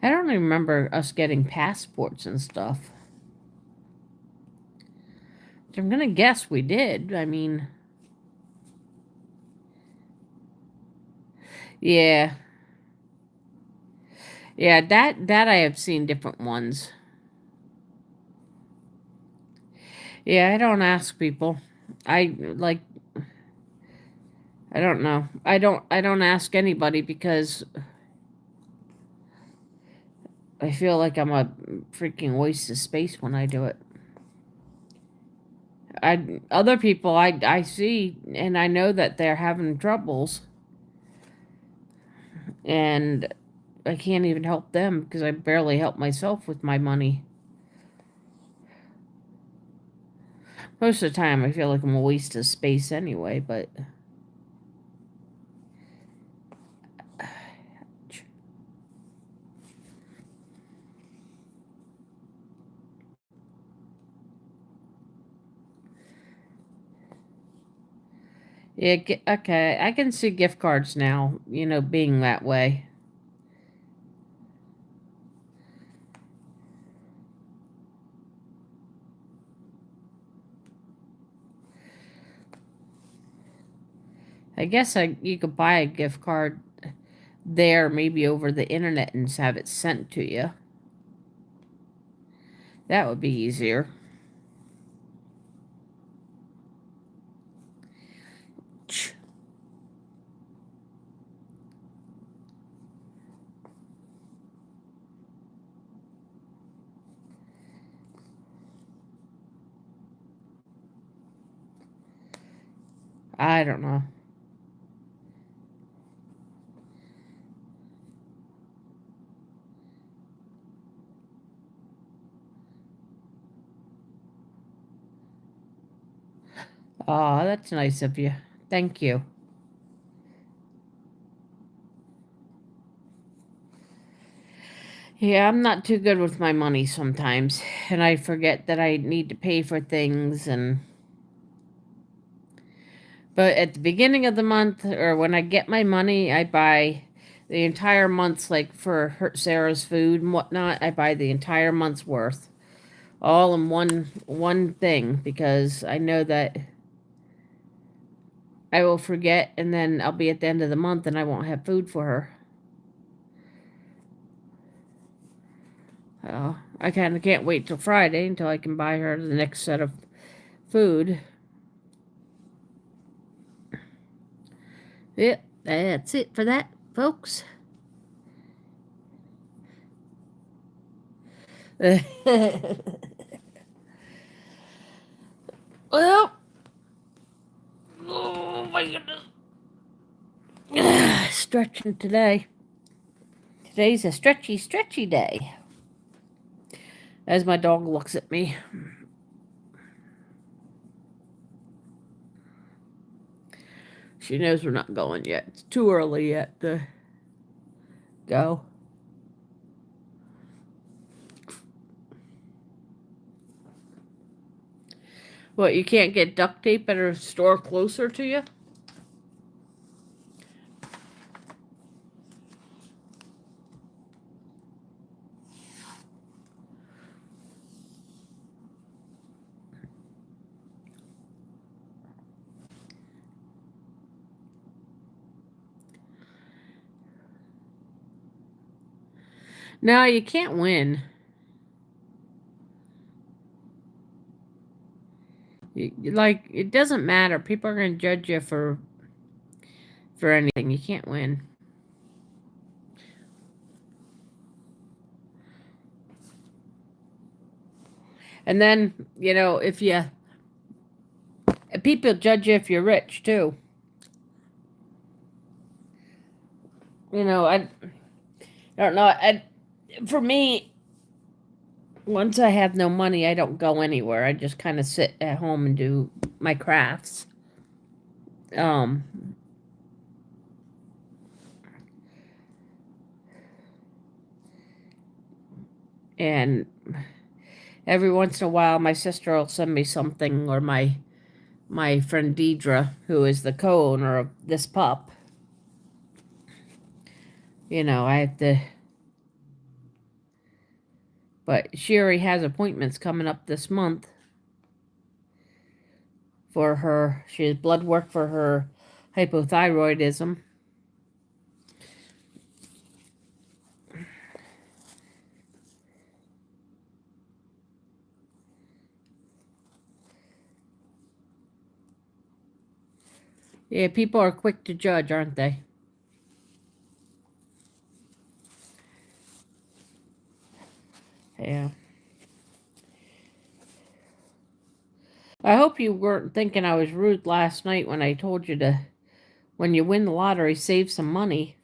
I don't even remember us getting passports and stuff. I'm gonna guess we did. I mean, yeah, yeah. That I have seen different ones. Yeah, I don't ask people. I like. I don't know. I don't ask anybody because I feel like I'm a freaking waste of space when I do it. Other people I see and I know that they're having troubles and I can't even help them because I barely help myself with my money. Most of the time I feel like I'm a waste of space anyway, but yeah, okay, I can see gift cards now, being that way. I guess you could buy a gift card there, maybe over the internet, and have it sent to you. That would be easier. I don't know. Oh, that's nice of you. Thank you. Yeah, I'm not too good with my money sometimes, and I forget that I need to pay for things and but at the beginning of the month or when I get my money, I buy the entire month's like for Sarah's food and whatnot, I buy the entire month's worth all in one thing because I know that I will forget and then I'll be at the end of the month and I won't have food for her. I kind of can't wait till Friday until I can buy her the next set of food. Yep, that's it for that, folks. Well, oh my goodness. Stretching today. Today's a stretchy day. As my dog looks at me. She knows we're not going yet. It's too early yet to go. What, you can't get duct tape at a store closer to you? No, you can't win. Like, it doesn't matter. People are going to judge you for anything. You can't win. And then, if people judge you if you're rich too. I don't know. For me, once I have no money, I don't go anywhere. I just kind of sit at home and do my crafts. And every once in a while, my sister will send me something, or my friend Deidre, who is the co-owner of this pup. I have to. But she already has appointments coming up this month for her. She has blood work for her hypothyroidism. Yeah, people are quick to judge, aren't they? Yeah. I hope you weren't thinking I was rude last night when I told you to, when you win the lottery, save some money.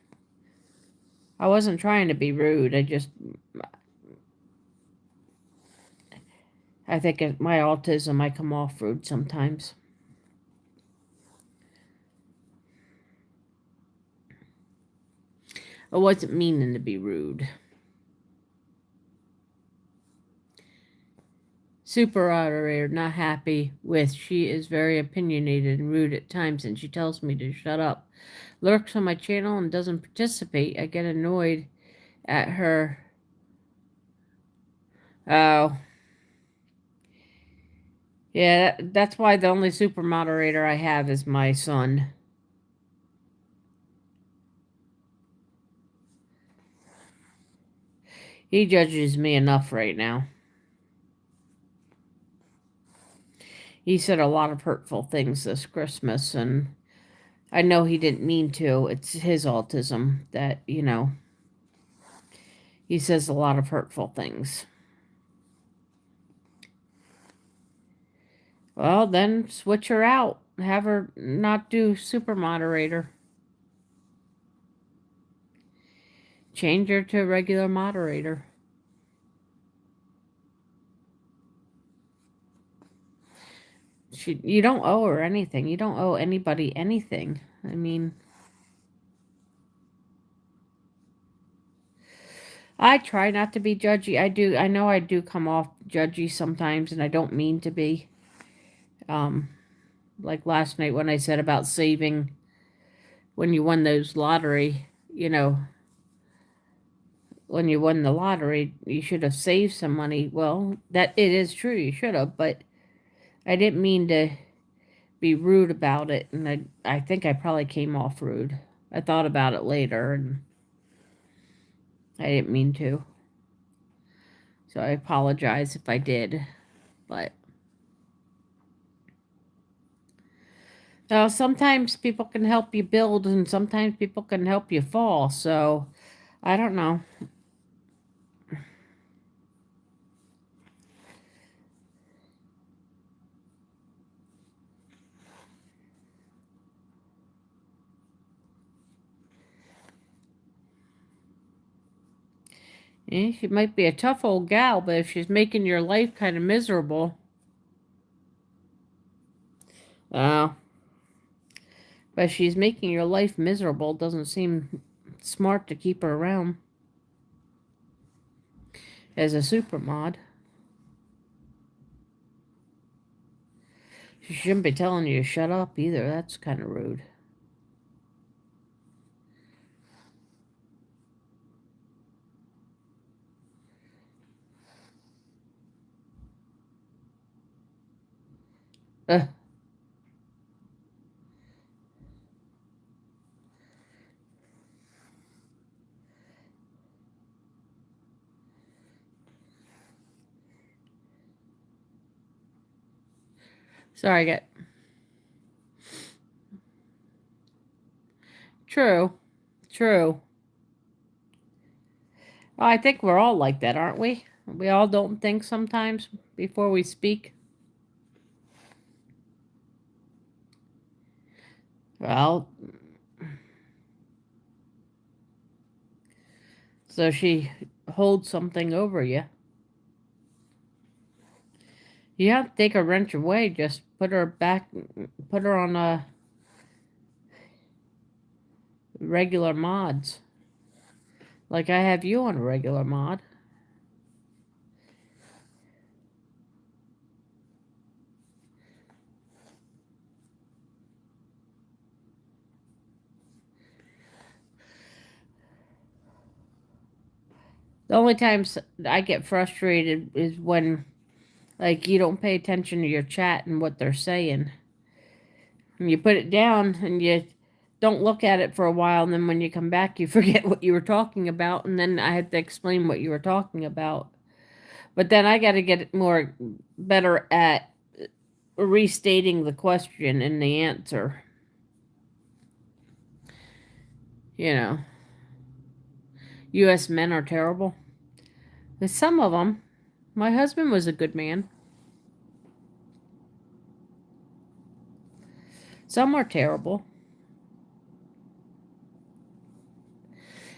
I wasn't trying to be rude. I think at my autism, I come off rude sometimes. I wasn't meaning to be rude. Super moderator, not happy with. She is very opinionated and rude at times, and she tells me to shut up. Lurks on my channel and doesn't participate. I get annoyed at her. Oh. Yeah, that's why the only super moderator I have is my son. He judges me enough right now. He said a lot of hurtful things this Christmas, and I know he didn't mean to. It's his autism that, he says a lot of hurtful things. Well, then switch her out. Have her not do super moderator. Change her to a regular moderator. You don't owe her anything. You don't owe anybody anything. I mean, I try not to be judgy. I know I do come off judgy sometimes, and I don't mean to be. Like last night when I said about saving when you won those lottery, when you won the lottery, you should have saved some money. Well, that it is true, you should have, but I didn't mean to be rude about it, and I think I probably came off rude. I thought about it later, and I didn't mean to. So I apologize if I did, but sometimes people can help you build, and sometimes people can help you fall. So I don't know. She might be a tough old gal, but if she's making your life kind of miserable, uh, but she's making your life miserable, doesn't seem smart to keep her around as a super mod. She shouldn't be telling you to shut up either. That's kind of rude. Uh, sorry, I got... True. True. Well, I think we're all like that, aren't we? We all don't think sometimes before we speak. Well, so she holds something over you. You have to take a wrench away. Just put her back, put her on a regular mods. Like I have you on a regular mod. The only times I get frustrated is when, like, you don't pay attention to your chat and what they're saying. And you put it down and you don't look at it for a while, and then when you come back, you forget what you were talking about, and then I have to explain what you were talking about. But then I got to get more better at restating the question and the answer. You know, U.S. men are terrible. But some of them. My husband was a good man. Some are terrible.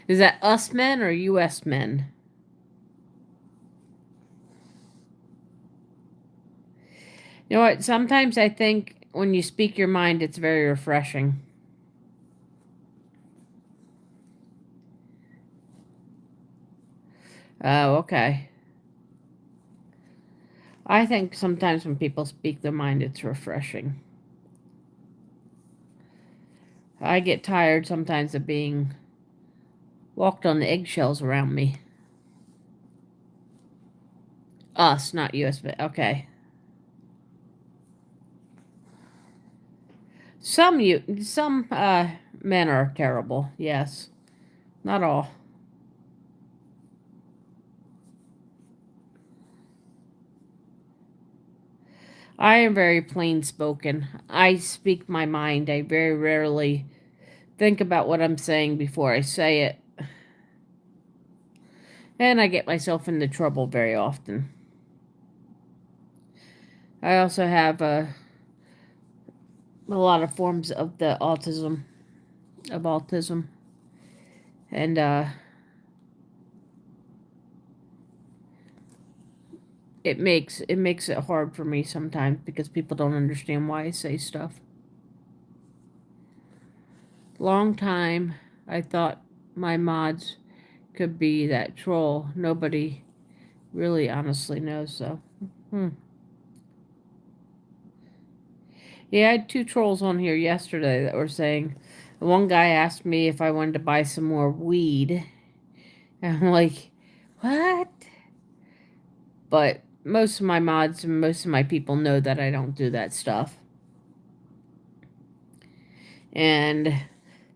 Is that us men or U.S. men? You know what? Sometimes I think when you speak your mind, it's very refreshing. Oh, okay. I think sometimes when people speak their mind, it's refreshing. I get tired sometimes of being walked on the eggshells around me. Us, not US, but okay. Some men are terrible. Yes, not all. I am very plain spoken. I speak my mind. I very rarely think about what I'm saying before I say it. And I get myself into trouble very often. I also have a lot of forms of the autism. And it makes it hard for me sometimes because people don't understand why I say stuff. Long time I thought my mods could be that troll. Nobody really honestly knows though. Yeah, I had two trolls on here yesterday that were saying, one guy asked me if I wanted to buy some more weed. And I'm like, what? But most of my mods and most of my people know that I don't do that stuff. And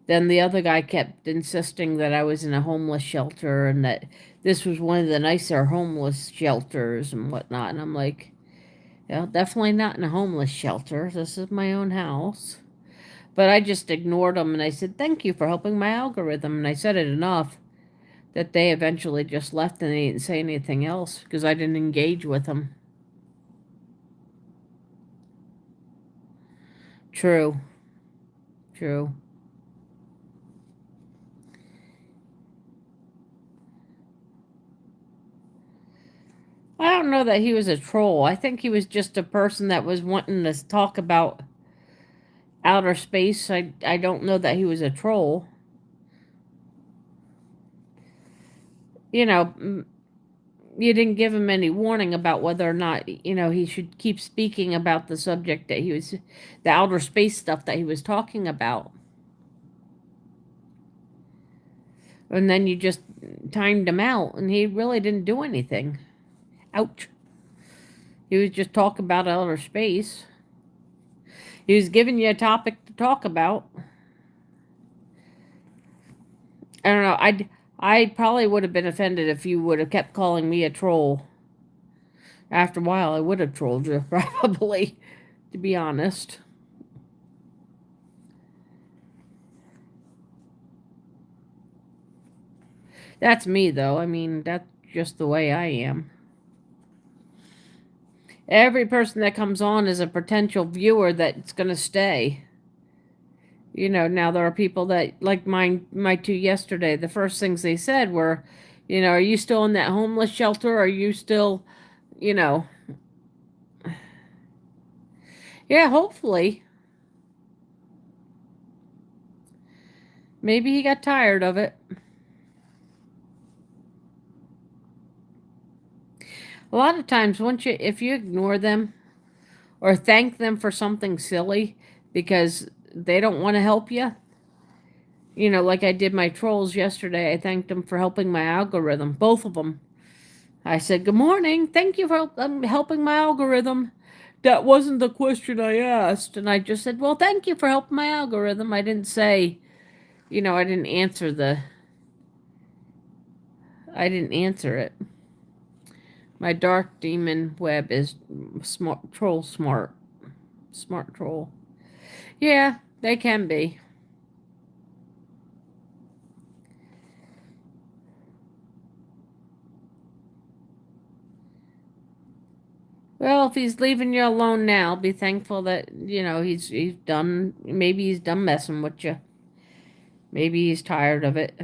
then the other guy kept insisting that I was in a homeless shelter and that this was one of the nicer homeless shelters and whatnot. And I'm like, yeah, definitely not in a homeless shelter. This is my own house. But I just ignored them and I said, thank you for helping my algorithm. And I said it enough that they eventually just left and they didn't say anything else because I didn't engage with them. True. True. don't know that he was a troll. I think he was just a person that was wanting to talk about outer space. I don't know that he was a troll. You know, you didn't give him any warning about whether or not, he should keep speaking about the subject that the outer space stuff that he was talking about. And then you just timed him out, and he really didn't do anything. Ouch. He was just talking about outer space. He was giving you a topic to talk about. I don't know. I probably would have been offended if you would have kept calling me a troll. After a while, I would have trolled you, probably, to be honest. That's me, though. I mean, that's just the way I am. Every person that comes on is a potential viewer that's going to stay. Now there are people that, like my two yesterday, the first things they said were, are you still in that homeless shelter? Are you still, you know, yeah, hopefully. Maybe he got tired of it. A lot of times, if you ignore them or thank them for something silly because they don't want to help you, like I did my trolls yesterday, I thanked them for helping my algorithm, both of them. I said, "Good morning, thank you for helping my algorithm." That wasn't the question I asked, and I just said, "Well, thank you for helping my algorithm." I didn't say, I didn't answer I didn't answer it. My dark demon web is smart troll smart. Smart troll. Yeah, they can be. Well, if he's leaving you alone now, be thankful that, he's done, maybe he's done messing with you. Maybe he's tired of it.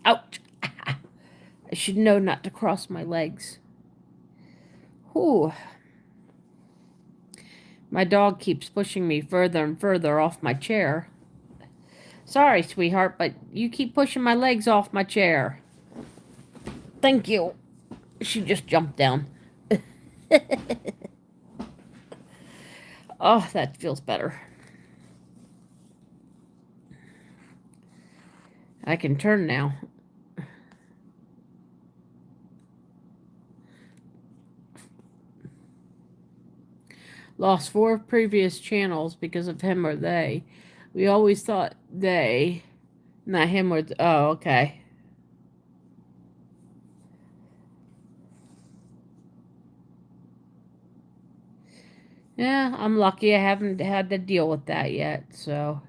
Ouch! I should know not to cross my legs. Whew. My dog keeps pushing me further and further off my chair. Sorry, sweetheart, but you keep pushing my legs off my chair. Thank you. She just jumped down. Oh, that feels better. I can turn now. Lost 4 previous channels because of him or they. We always thought they, not him or... Oh, okay. Yeah, I'm lucky I haven't had to deal with that yet, so...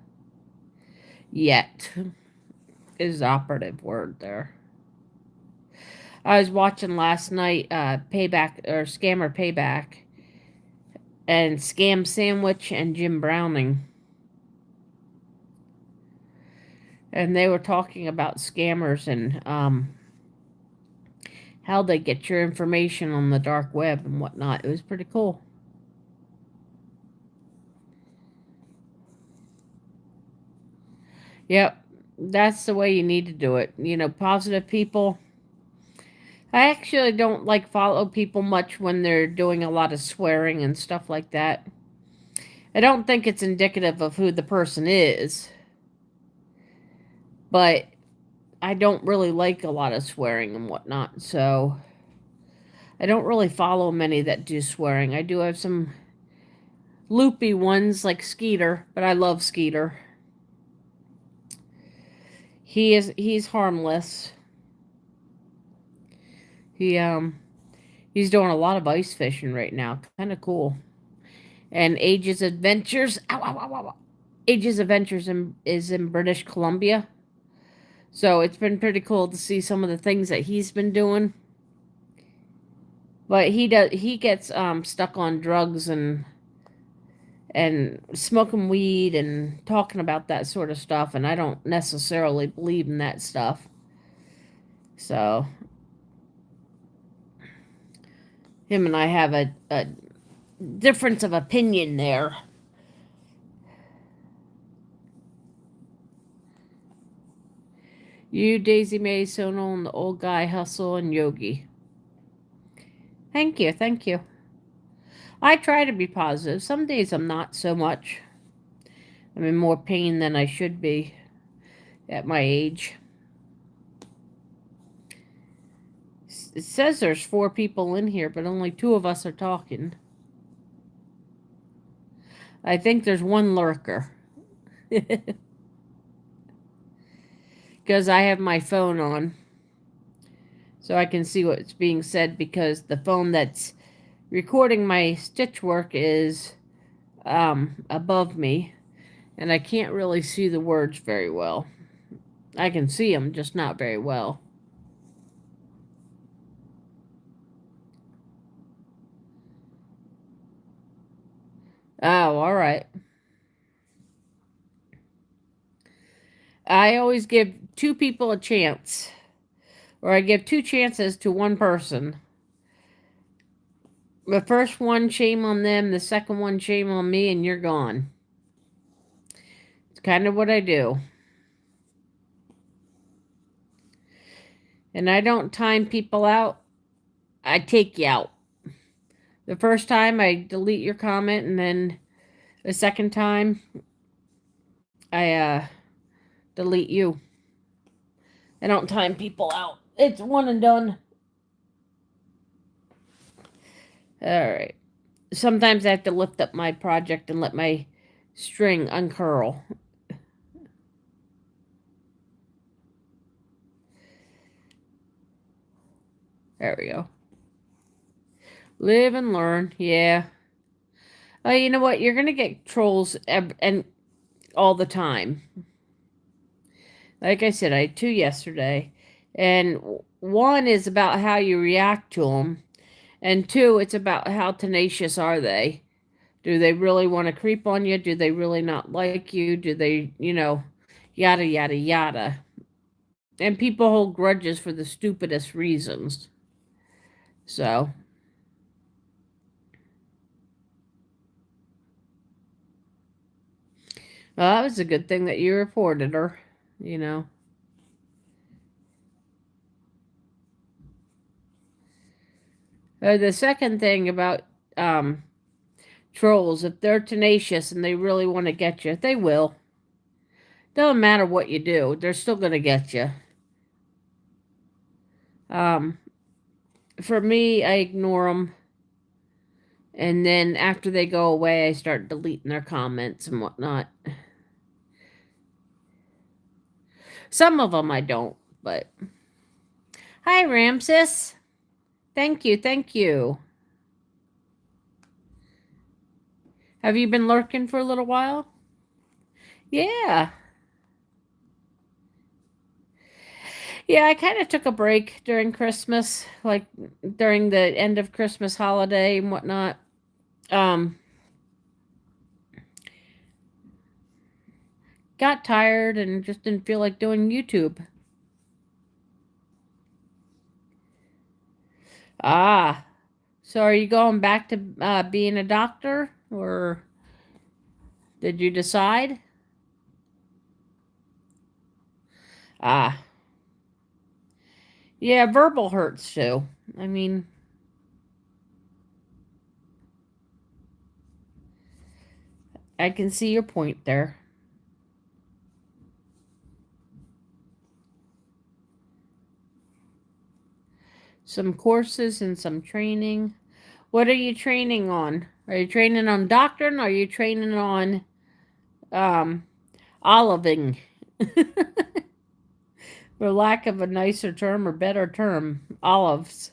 Yet is the operative word there. I was watching last night, Payback, or Scammer Payback, and Scam Sandwich and Jim Browning. And they were talking about scammers and how they get your information on the dark web and whatnot. It was pretty cool. Yep, that's the way you need to do it. Positive people. I actually don't follow people much when they're doing a lot of swearing and stuff like that. I don't think it's indicative of who the person is. But I don't really like a lot of swearing and whatnot, so I don't really follow many that do swearing. I do have some loopy ones like Skeeter, but I love Skeeter. He's harmless. He's doing a lot of ice fishing right now. Kind of cool. And Ages Adventures, ow, ow, ow, ow. Ages Adventures is in British Columbia. So it's been pretty cool to see some of the things that he's been doing. But he gets stuck on drugs and smoking weed and talking about that sort of stuff, and I don't necessarily believe in that stuff. So Him and I have a difference of opinion there. You, Daisy May, Sonal, and the old guy, Hustle, and Yogi. Thank you, thank you. I try to be positive. Some days I'm not so much. I'm in more pain than I should be at my age. It says there's 4 people in here, but only 2 of us are talking. I think there's 1 lurker. Because I have my phone on. So I can see what's being said, because the phone that's recording my stitch work is above me. And I can't really see the words very well. I can see them, just not very well. Oh, all right. I always give 2 people a chance. Or I give 2 chances to 1 person. The first one, shame on them. The second one, shame on me, and you're gone. It's kind of what I do. And I don't time people out. I take you out. The first time, I delete your comment, and then the second time, I delete you. I don't time people out. It's one and done. Alright. Sometimes I have to lift up my project and let my string uncurl. There we go. Live and learn. Yeah. Oh, you know what? You're going to get trolls and all the time. Like I said, I had 2 yesterday. And 1 is about how you react to them. And 2, it's about how tenacious are they. Do they really want to creep on you? Do they really not like you? Do they, yada, yada, yada. And people hold grudges for the stupidest reasons. So, well, that was a good thing that you reported her, The second thing about trolls, if they're tenacious and they really want to get you, they will. Doesn't matter what you do, they're still going to get you. For me, I ignore them. And then after they go away, I start deleting their comments and whatnot. Some of them I don't, but... Hi, Ramses. Thank you, thank you. Have you been lurking for a little while? Yeah. Yeah, I kind of took a break during Christmas, like during the end of Christmas holiday and whatnot. Got tired and just didn't feel like doing YouTube. Ah, so are you going back to being a doctor, or did you decide? Ah, yeah, verbal hurts too. I mean, I can see your point there. Some courses and some training. What are you training on? Are you training on doctoring, or are you training on oliving? For lack of a nicer term or better term, olives.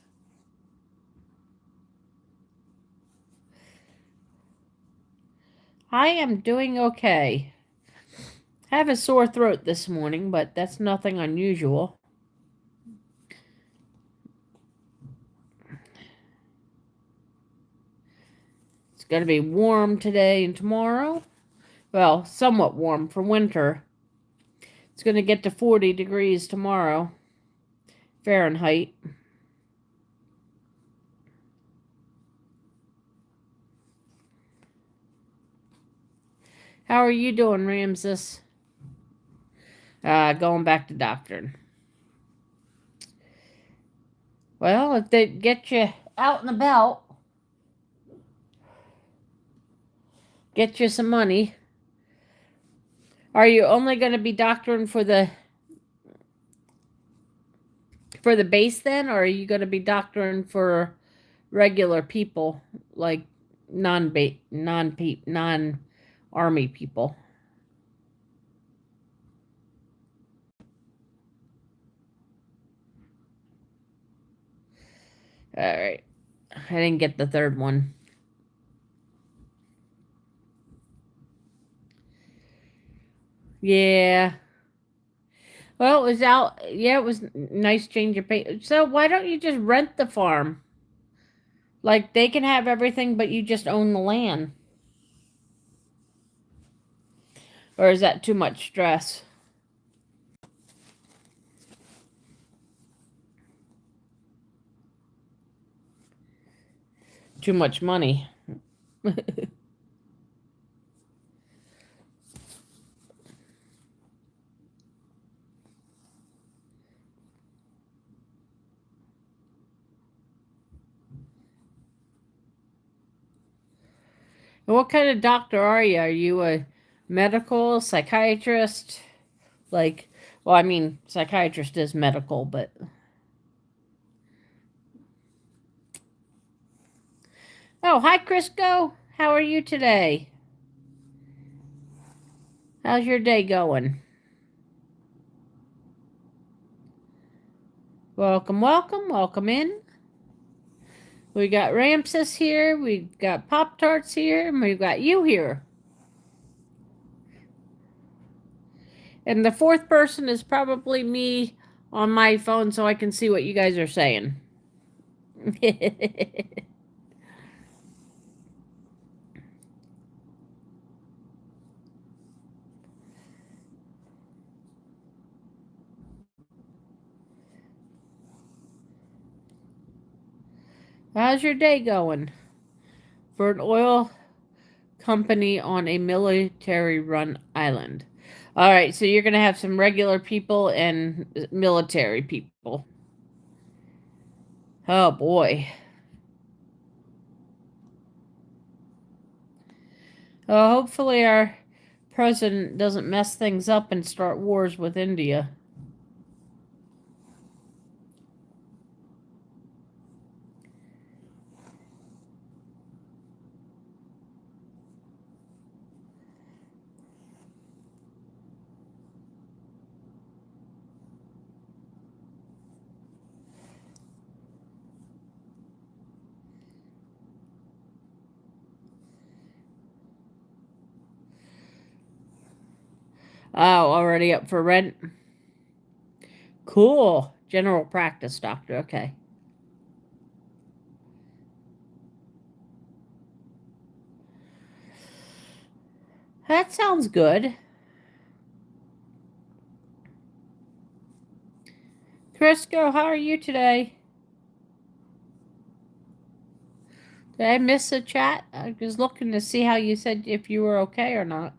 I am doing okay. I have a sore throat this morning, but that's nothing unusual. It's going to be warm today and tomorrow. Well, somewhat warm for winter. It's going to get to 40 degrees tomorrow, Fahrenheit. How are you doing, Ramses? Going back to doctoring. Well, if they get you out and about, get you some money. Are you only going to be doctoring for the base then, or are you going to be doctoring for regular people like non army people? All right. I didn't get the third one. Yeah. Well, it was out. Yeah, it was nice change of pace. So why don't you just rent the farm? Like they can have everything, but you just own the land. Or is that too much stress? Too much money? What kind of doctor are you? Are you a medical psychiatrist? Like, well, I mean, psychiatrist is medical, but oh, hi, Crisco. How are you today? How's your day going? Welcome, welcome, welcome in. We got Ramses here. We've got Pop Tarts here, and we've got you here. And the fourth person is probably me on my phone so I can see what you guys are saying. How's your day going? For an oil company on a military run island. All right, so you're going to have some regular people and military people. Oh boy. Hopefully, our president doesn't mess things up and start wars with India. Oh, already up for rent? Cool. General practice doctor. Okay. That sounds good. Crisco, how are you today? Did I miss a chat? I was looking to see how you said if you were okay or not.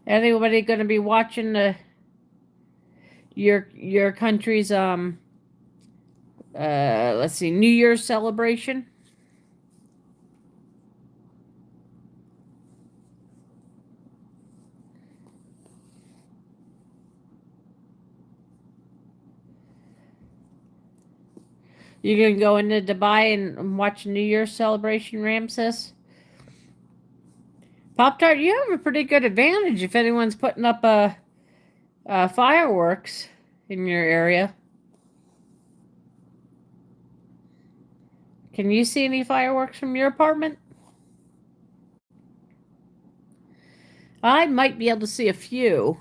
Anybody going to be watching your country's let's see, New Year's celebration? You gonna go into Dubai and watch New Year's celebration, Ramses? Pop Tart, you have a pretty good advantage if anyone's putting up fireworks in your area. Can you see any fireworks from your apartment? I might be able to see a few,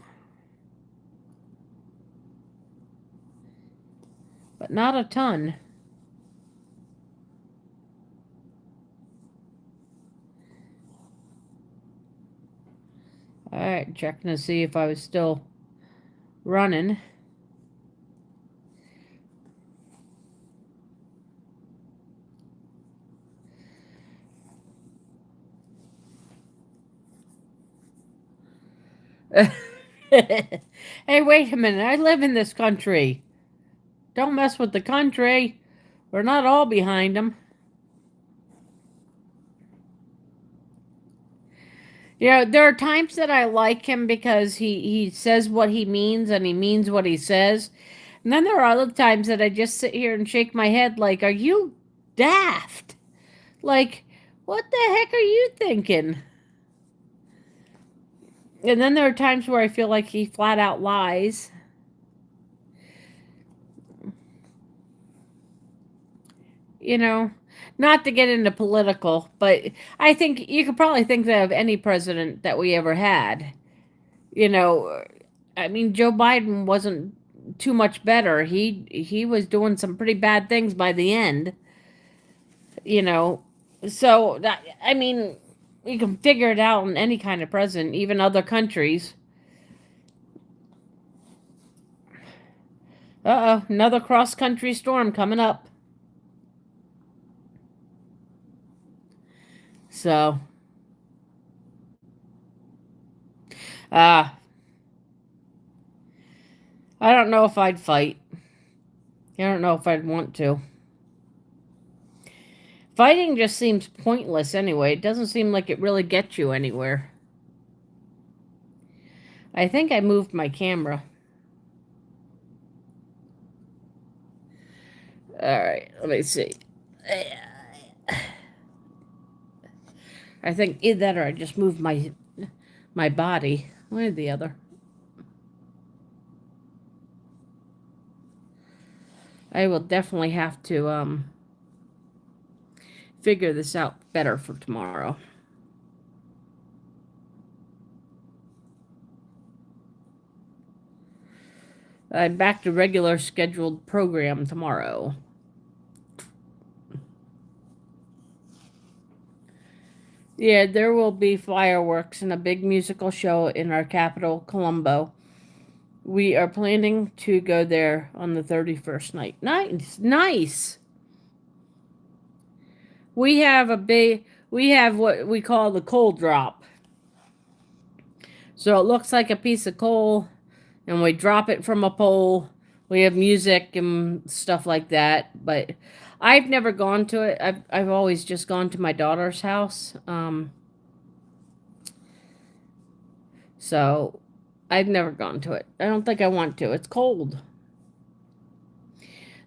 but not a ton. All right, checking to see if I was still running. Hey, wait a minute. I live in this country. Don't mess with the country. We're not all behind him. You know, there are times that I like him because he says what he means and he means what he says. And then there are other times that I just sit here and shake my head like, are you daft? Like, what the heck are you thinking? And then there are times where I feel like he flat out lies. You know, not to get into political, but I think you could probably think that of any president that we ever had. You know, I mean, Joe Biden wasn't too much better. He was doing some pretty bad things by the end. You know, so that, I mean, you can figure it out in any kind of president, even other countries. Uh oh, another cross country storm coming up. So, uh, I don't know if I'd fight. I don't know if I'd want to. Fighting just seems pointless anyway. It doesn't seem like it really gets you anywhere. I think I moved my camera. All right, let me see. I think either that or I just moved my body. One or the other. I will definitely have to figure this out better for tomorrow. I'm back to regular scheduled program tomorrow. Yeah, there will be fireworks and a big musical show in our capital, Colombo. We are planning to go there on the 31st night. Nice, nice. We have what we call the coal drop. So it looks like a piece of coal, and we drop it from a pole. We have music and stuff like that, but I've never gone to it. I've always just gone to my daughter's house. So I've never gone to it. I don't think I want to. It's cold.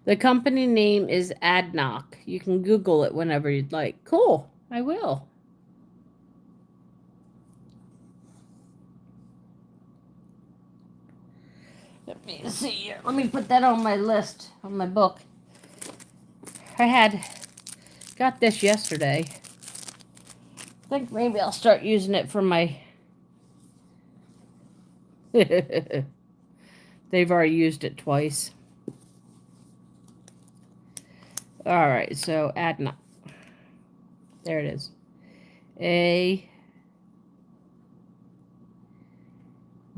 The company name is Adnoc. You can Google it whenever you'd like. Cool. I will. Let me see here. Let me put that on my list, on my book. Got this yesterday. I think maybe I'll start using it for my... They've already used it twice. All right, so Adnoc. There it is. A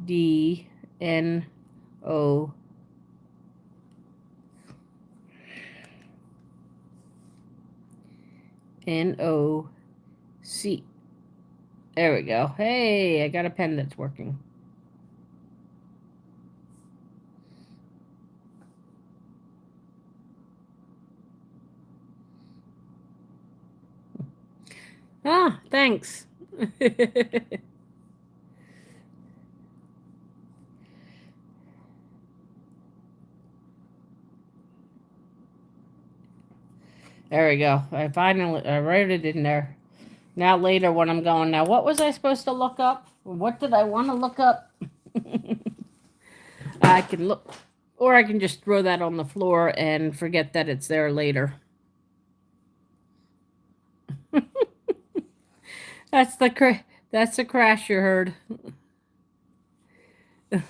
D N O N O C. There we go. Hey, I got a pen that's working. Ah, thanks. There we go. I wrote it in there. Now later when I'm going, now what was I supposed to look up? What did I want to look up? I can look, or I can just throw that on the floor and forget that it's there later. That's the crash you heard. It's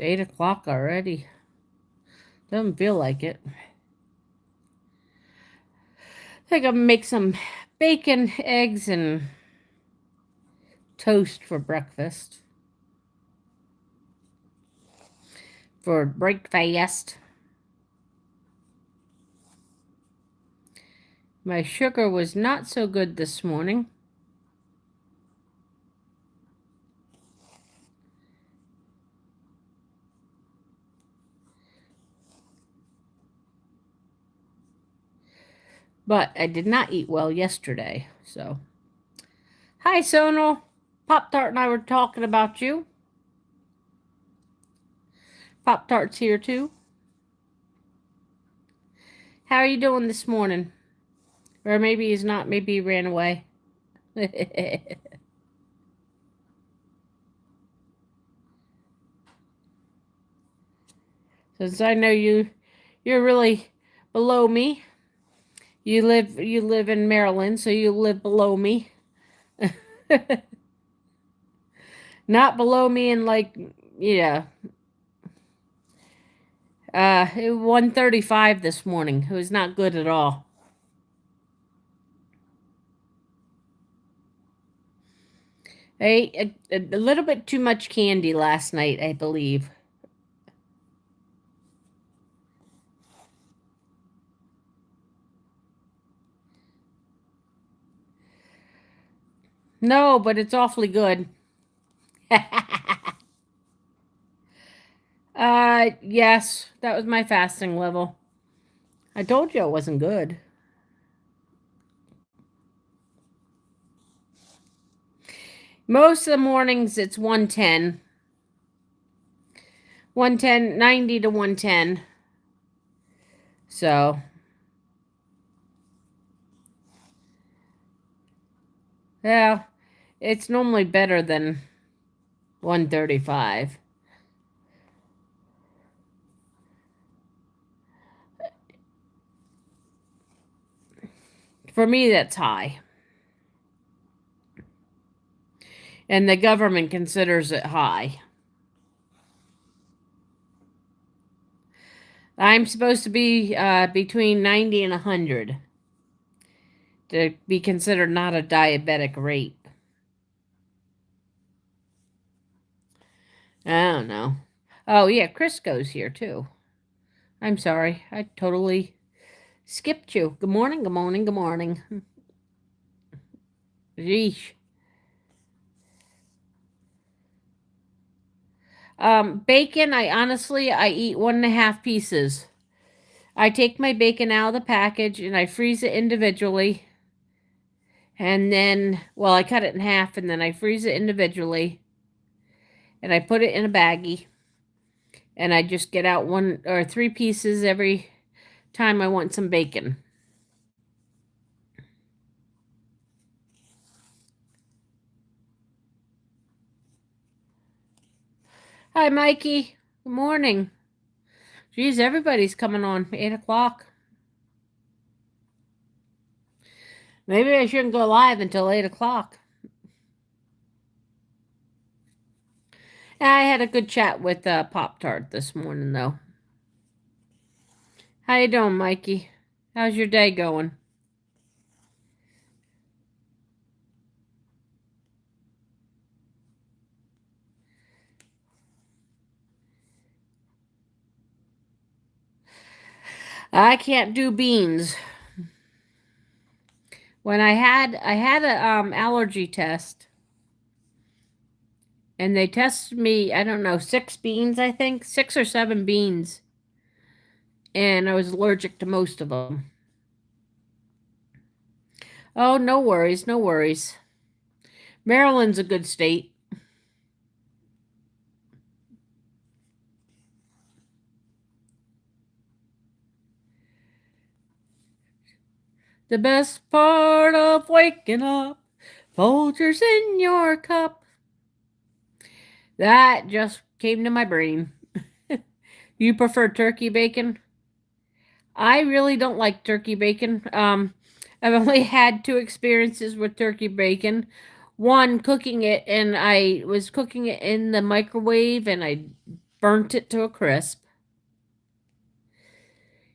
8 o'clock already. Doesn't feel like it. I think I'll make some bacon, eggs, and toast for breakfast. For breakfast. My sugar was not so good this morning. But I did not eat well yesterday, so. Hi, Sonal. Pop-Tart and I were talking about you. Pop-Tart's here, too. How are you doing this morning? Or maybe he's not. Maybe he ran away. Since I know you're really below me. You live in Maryland, so you live below me. Not below me in like, yeah. 135 this morning. It was not good at all. I ate a little bit too much candy last night, I believe. No, but it's awfully good. Yes, that was my fasting level. I told you it wasn't good. Most of the mornings it's 110. 110, 90 to 110. So, yeah, it's normally better than 135. For me, that's high. And the government considers it high. I'm supposed to be between 90 and 100 to be considered not a diabetic rate. I don't know. Oh, yeah, Crisco's here too. I'm sorry. I totally skipped you. Good morning, good morning, good morning. Yeesh. Bacon, I eat 1.5 pieces. I take my bacon out of the package and I freeze it individually. And then, well, I cut it in half and then I freeze it individually. And I put it in a baggie. And I just get out 1 or 3 pieces every time I want some bacon. Hi, Mikey. Good morning. Geez, everybody's coming on 8 o'clock. Maybe I shouldn't go live until 8 o'clock. I had a good chat with Pop-Tart this morning, though. How you doing, Mikey? How's your day going? I can't do beans. When I had a allergy test, and they tested me, I don't know, 6 beans, I think, 6 or 7 beans, and I was allergic to most of them. Oh, no worries, no worries. Maryland's a good state. The best part of waking up, Folgers in your cup. That just came to my brain. You prefer turkey bacon? I really don't like turkey bacon. I've only had 2 experiences with turkey bacon. One, cooking it, and I was cooking it in the microwave, and I burnt it to a crisp.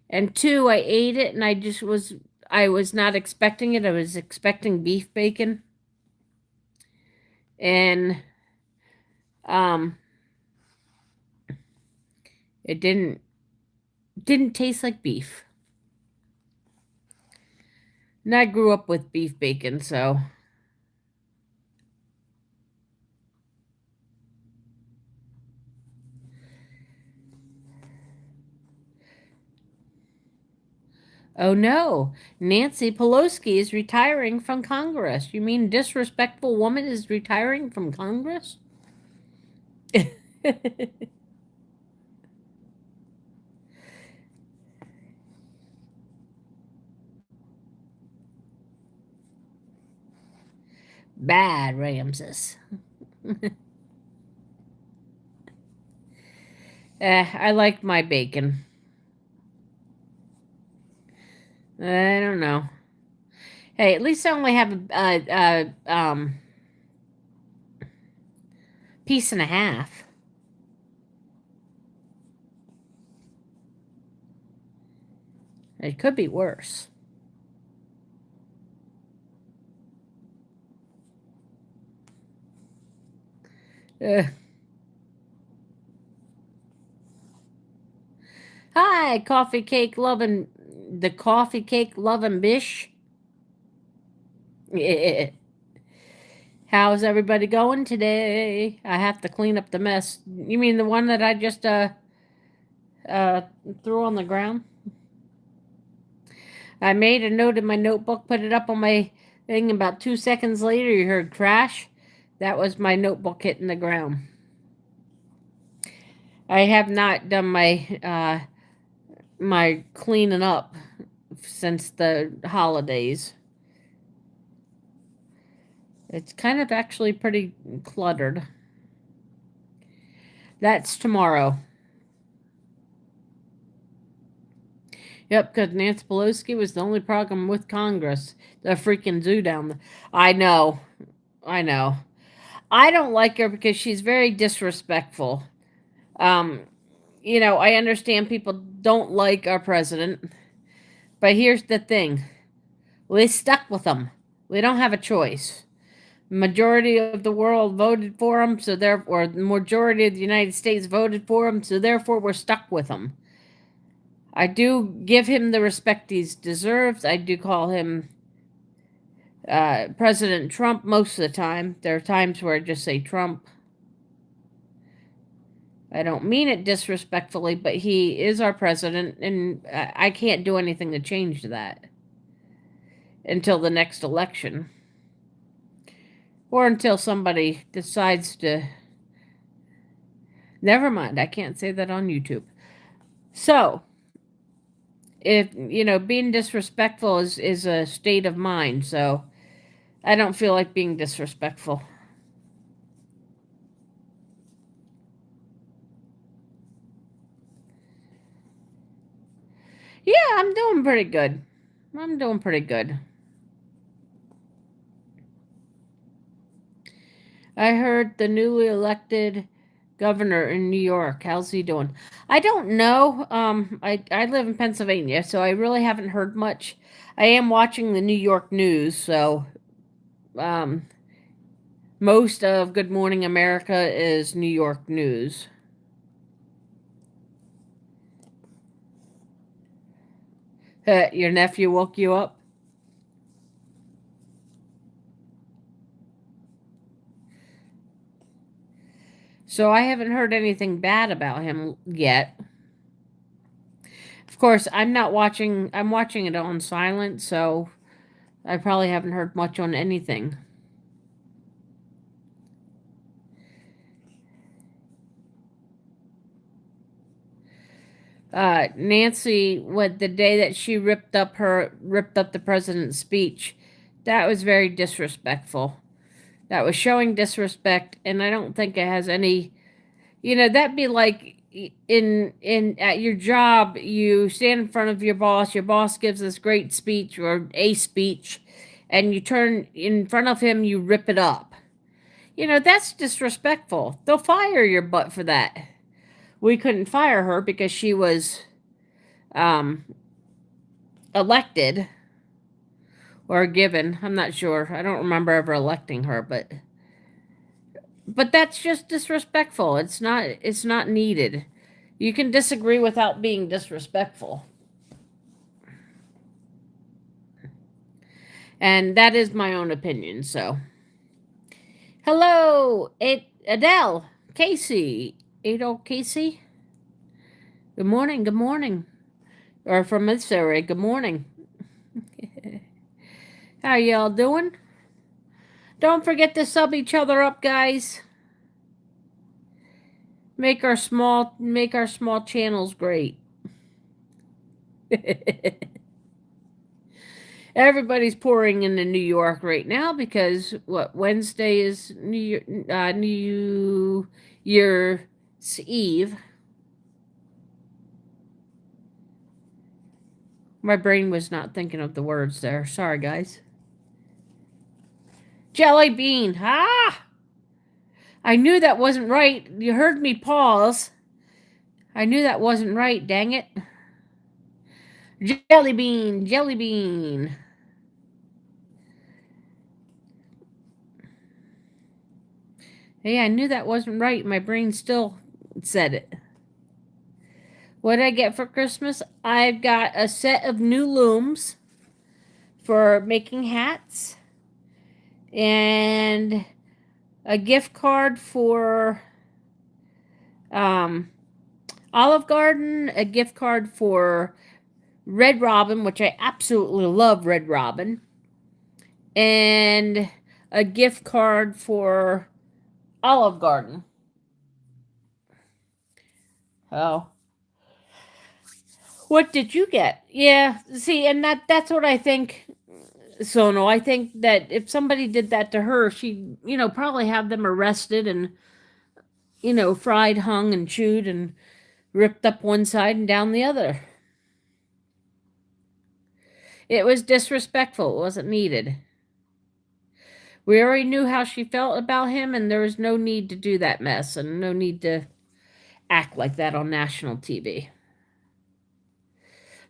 And 2, I ate it, and I was not expecting it. I was expecting beef bacon. And, it didn't taste like beef. And I grew up with beef bacon, so. Oh no, Nancy Pelosi is retiring from Congress. You mean disrespectful woman is retiring from Congress? Bad, Ramses. I like my bacon. I don't know. Hey, at least I only have a piece and a half. It could be worse. Uh, Hi, coffee cake loving the coffee cake loving bish. Yeah. How's everybody going today? I have to clean up the mess. You mean the one that I just uh threw on the ground? I made a note in my notebook, put it up on my thing. About 2 seconds later, you heard crash. That was my notebook hitting the ground. I have not done my cleaning up since the holidays. It's kind of actually pretty cluttered. That's tomorrow. Yep, because Nancy Pelosi was the only problem with Congress. The freaking zoo down there. I know. I know. I don't like her because she's very disrespectful. Um, I understand people don't like our president, but here's the thing. We're stuck with him. We don't have a choice. Majority of the world voted for him, so therefore, the majority of the United States voted for him, so therefore we're stuck with him. I do give him the respect he deserves. I do call him President Trump most of the time. There are times where I just say Trump. I don't mean it disrespectfully, but he is our president, and I can't do anything to change that until the next election. Or until somebody decides to. Never mind, I can't say that on YouTube. So, if, being disrespectful is a state of mind, so I don't feel like being disrespectful. Yeah, I'm doing pretty good. I'm doing pretty good. I heard the newly elected governor in New York. How's he doing? I don't know. I live in Pennsylvania, so I really haven't heard much. I am watching the New York news, so um, most of Good Morning America is New York news. Your nephew woke you up? So I haven't heard anything bad about him yet. Of course, I'm not watching. I'm watching it on silent, so I probably haven't heard much on anything. Nancy, what the day that she ripped up the president's speech, that was very disrespectful. That was showing disrespect, and I don't think it has any. That'd be like in at your job, you stand in front of your boss. Your boss gives this great speech or a speech, and you turn in front of him, you rip it up. That's disrespectful. They'll fire your butt for that. We couldn't fire her because she was um, elected or given. I'm not sure. I don't remember ever electing her, but that's just disrespectful. It's not needed. You can disagree without being disrespectful. And that is my own opinion, so. Hello, Adele, Casey, Adel Casey. Good morning, good morning. Or from this area, good morning. How y'all doing? Don't forget to sub each other up, guys. Make our small channels great. Everybody's pouring into New York right now because Wednesday is New Year's Eve. My brain was not thinking of the words there. Sorry, guys. Jelly bean. Ah! I knew that wasn't right. You heard me pause. I knew that wasn't right, dang it. Jelly bean, jelly bean. Hey, I knew that wasn't right. My brain still said it. What did I get for Christmas? I've got a set of new looms for making hats and a gift card for Olive Garden, a gift card for Red Robin, which I absolutely love Red Robin, and a gift card for Olive Garden. Oh. What did you get? Yeah, see, and that's what I think, Sono. I think that if somebody did that to her, she'd, probably have them arrested and, fried, hung, and chewed and ripped up one side and down the other. It was disrespectful. It wasn't needed. We already knew how she felt about him, and there was no need to do that mess and no need to act like that on national TV.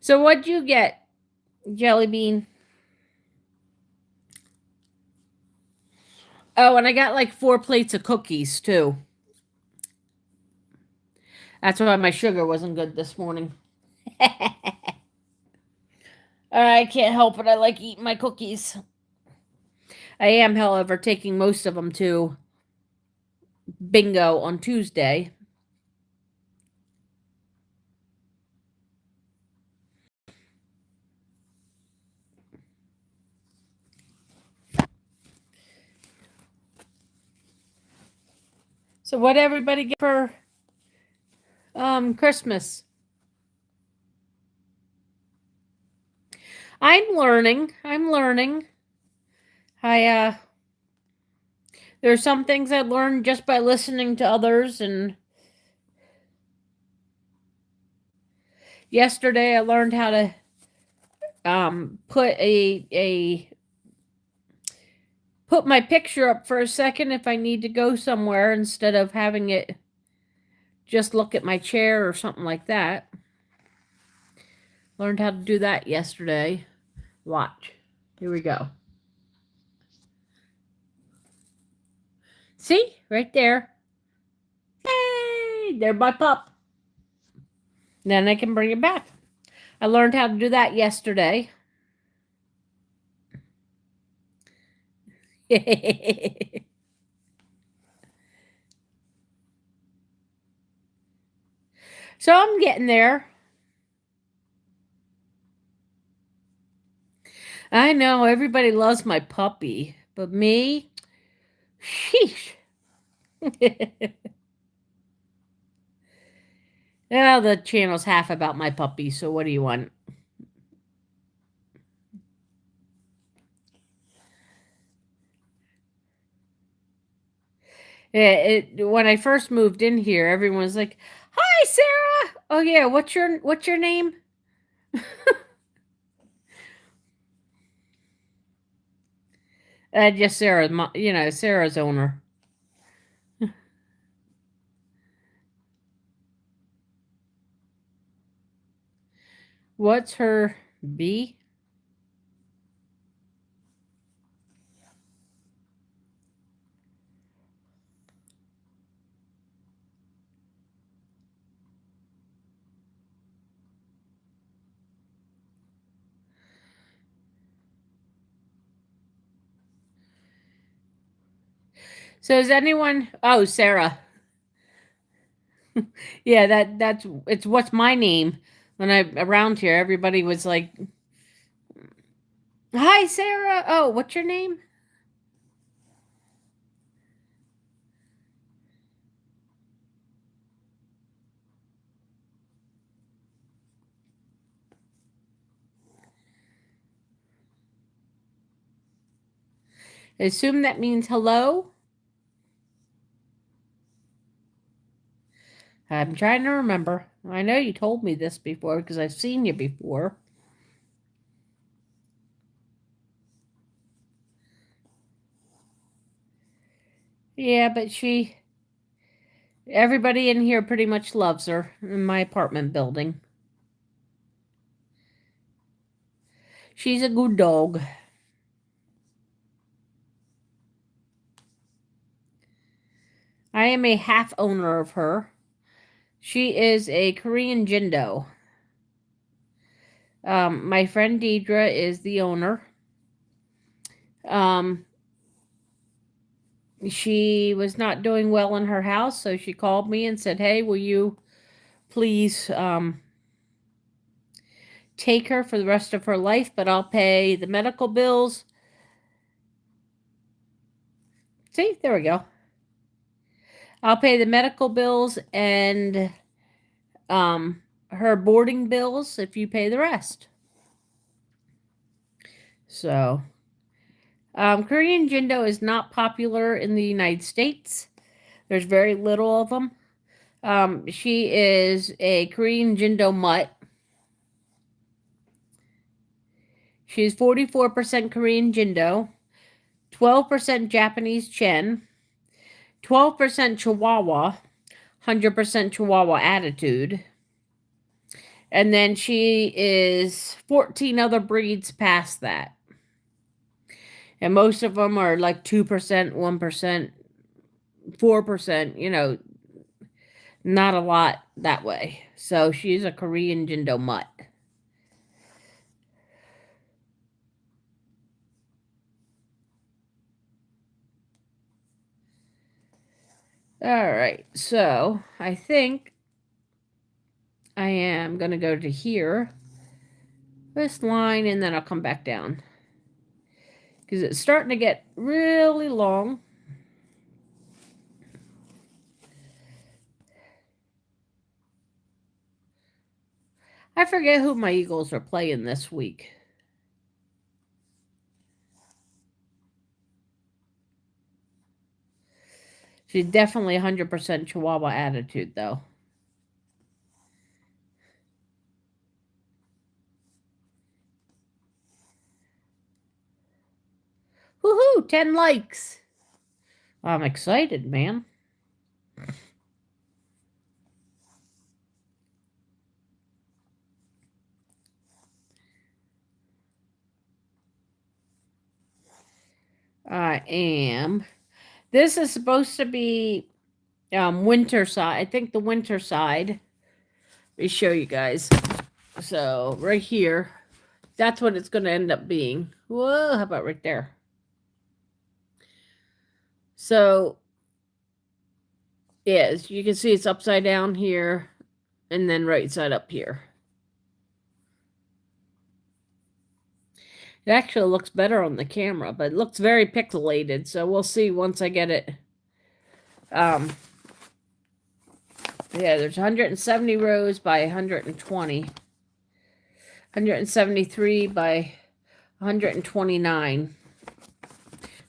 So what'd you get, Jelly Bean? Oh, and I got like 4 plates of cookies, too. That's why my sugar wasn't good this morning. I can't help it. I like eating my cookies. I am, however, taking most of them to bingo on Tuesday. So what everybody get for Christmas? I'm learning. There's some things I learned just by listening to others, and yesterday I learned how to put my picture up for a second if I need to go somewhere instead of having it just look at my chair or something like that. Learned how to do that yesterday. Watch. Here we go. See? Right there. Hey! There's my pup. Then I can bring it back. I learned how to do that yesterday. So I'm getting there. I know everybody loves my puppy, but me, sheesh. Yeah, the channel's half about my puppy, so what do you want? When I first moved in here, everyone was like, "Hi, Sarah." Oh yeah, what's your name? Just Sarah, Sarah's owner. What's her B? So is anyone? Oh, Sarah. Yeah, that's it's what's my name. When I around here, everybody was like, "Hi, Sarah." Oh, what's your name? I assume that means hello. I'm trying to remember. I know you told me this before because I've seen you before. Yeah, but everybody in here pretty much loves her in my apartment building. She's a good dog. I am a half owner of her. She is a Korean Jindo. My friend Deidre is the owner. Um, she was not doing well in her house, so she called me and said, "Hey, will you please take her for the rest of her life, but I'll pay the medical bills." See, there we go. I'll pay the medical bills and her boarding bills if you pay the rest. So, Korean Jindo is not popular in the United States. There's very little of them. She is a Korean Jindo mutt. She's 44% Korean Jindo, 12% Japanese Chen, 12% Chihuahua, 100% Chihuahua attitude. And then she is 14 other breeds past that. And most of them are like 2%, 1%, 4%, not a lot that way. So she's a Korean Jindo mutt. All right, so I think I am going to go to here, this line, and then I'll come back down. Because it's starting to get really long. I forget who my Eagles are playing this week. She's definitely 100% Chihuahua attitude, though. Woohoo! 10 likes. I'm excited, man. I am. This is supposed to be winter side. I think the winter side. Let me show you guys. So right here, that's what it's going to end up being. Whoa, how about right there? So, yeah, as you can see, it's upside down here and then right side up here. It actually looks better on the camera, but it looks very pixelated, so we'll see once I get it. Yeah, there's 170 rows by 120. 173 by 129.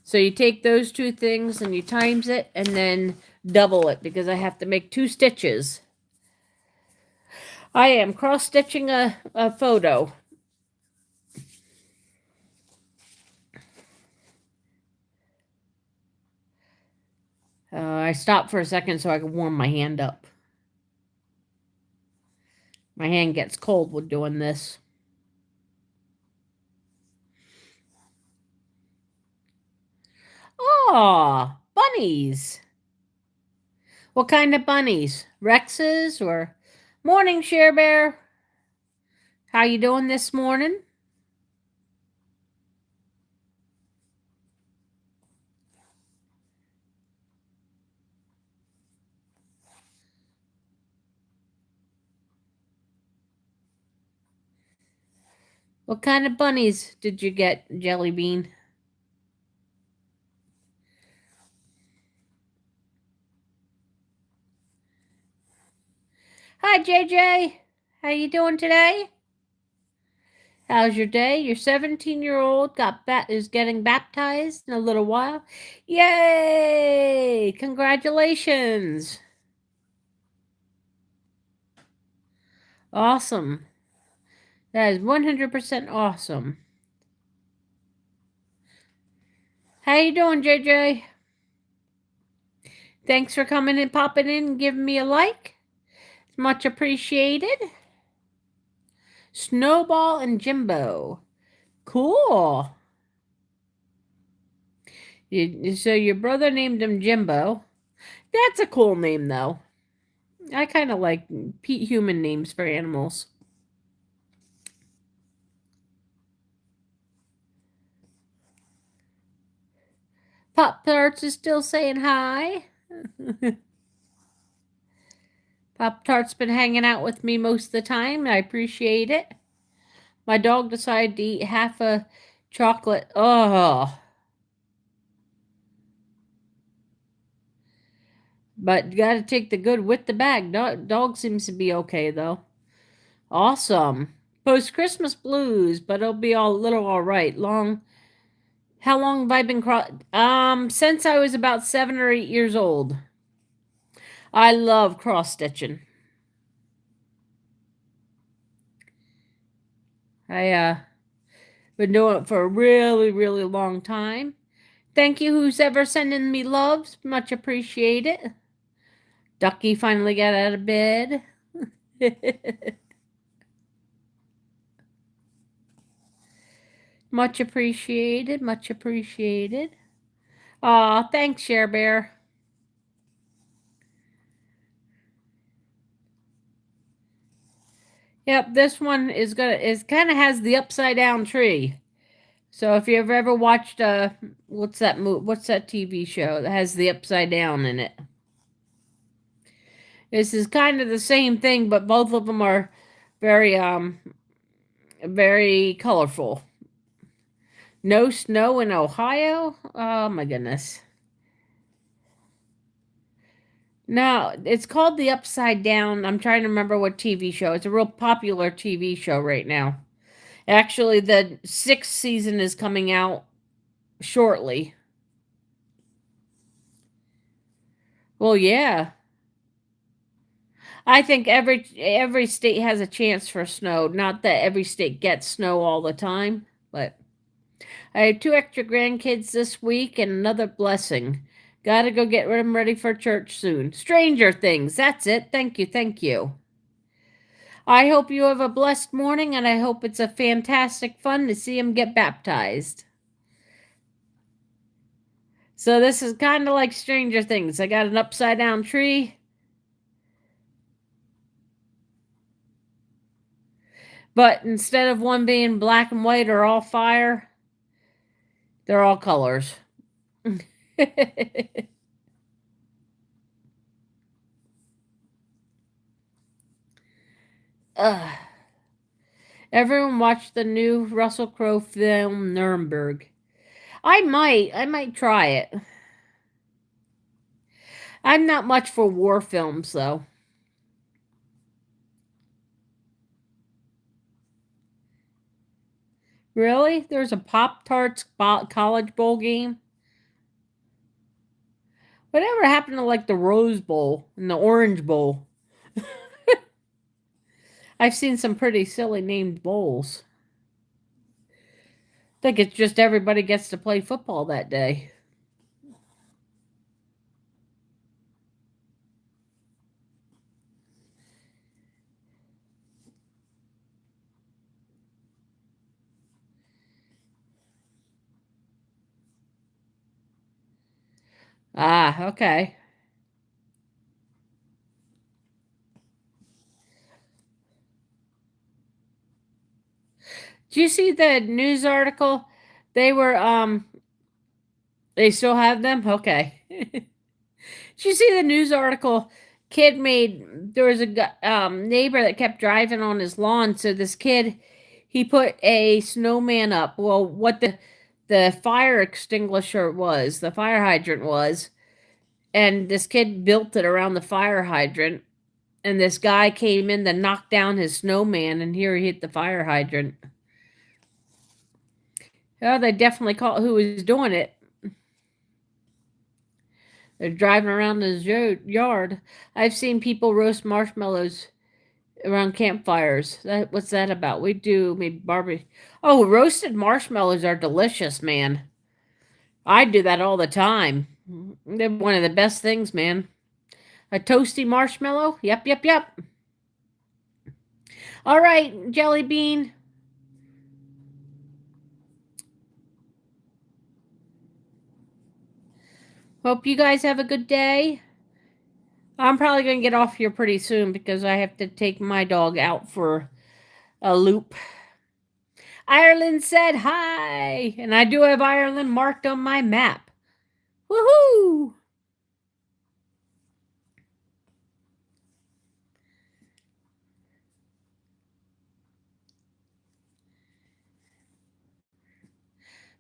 So you take those two things and you times it and then double it because I have to make 2 stitches. I am cross-stitching a photo. I stopped for a second so I could warm my hand up. My hand gets cold with doing this. Aw, bunnies. What kind of bunnies? Rexes or morning, Share Bear? How you doing this morning? What kind of bunnies did you get, Jelly Bean? Hi, JJ. How you doing today? How's your day? Your 17-year-old is getting baptized in a little while. Yay! Congratulations. Awesome. That is 100% awesome. How you doing, JJ? Thanks for coming and popping in and giving me a like. It's much appreciated. Snowball and Jimbo. Cool. So your brother named him Jimbo. That's a cool name, though. I kind of like human names for animals. Pop Tarts is still saying hi. Pop Tart's been hanging out with me most of the time. I appreciate it. My dog decided to eat half a chocolate. Oh. But you gotta take the good with the bad. Dog seems to be okay, though. Awesome. Post Christmas blues, but it'll be all little all right. How long have I been since I was about 7 or 8 years old. I love cross stitching. I been doing it for a really, really long time. Thank you, who's ever sending me loves. Much appreciated. Ducky finally got out of bed. Much appreciated. Much appreciated. Aw, thanks, Share Bear. Yep, this one is kind of has the upside down tree. So if you've ever watched what's that TV show that has the upside down in it? This is kind of the same thing, but both of them are very very colorful. No snow in Ohio? Oh my goodness. No, it's called The Upside Down. I'm trying to remember what TV show. It's a real popular TV show right now. Actually, the 6th season is coming out shortly. Well, yeah. I think every state has a chance for snow. Not that every state gets snow all the time, but I have 2 extra grandkids this week and another blessing. Gotta go get them ready for church soon. Stranger Things. That's it. Thank you. Thank you. I hope you have a blessed morning, and I hope it's a fantastic fun to see him get baptized. So this is kind of like Stranger Things. I got an upside down tree. But instead of one being black and white or all fire, they're all colors. Everyone watched the new Russell Crowe film Nuremberg. I might try it. I'm not much for war films, though. Really? There's a Pop Tarts College Bowl game? Whatever happened to like the Rose Bowl and the Orange Bowl? I've seen some pretty silly named bowls. I think it's just everybody gets to play football that day. Ah, okay. Do you see the news article? They were they still have them? Okay. Did you see the news article? There was a neighbor that kept driving on his lawn, so this kid he put a snowman up. Well, what the fire extinguisher was, the fire hydrant was, and this kid built it around the fire hydrant. And this guy came in to knock down his snowman, and here he hit the fire hydrant. Oh, they definitely caught who was doing it. They're driving around his yard. I've seen people roast marshmallows around campfires. What's that about? We do maybe barbecue. Oh, roasted marshmallows are delicious, man. I do that all the time. They're one of the best things, man. A toasty marshmallow? Yep, yep, yep. All right, Jelly Bean. Hope you guys have a good day. I'm probably going to get off here pretty soon because I have to take my dog out for a loop. Ireland said hi, and I do have Ireland marked on my map. Woohoo!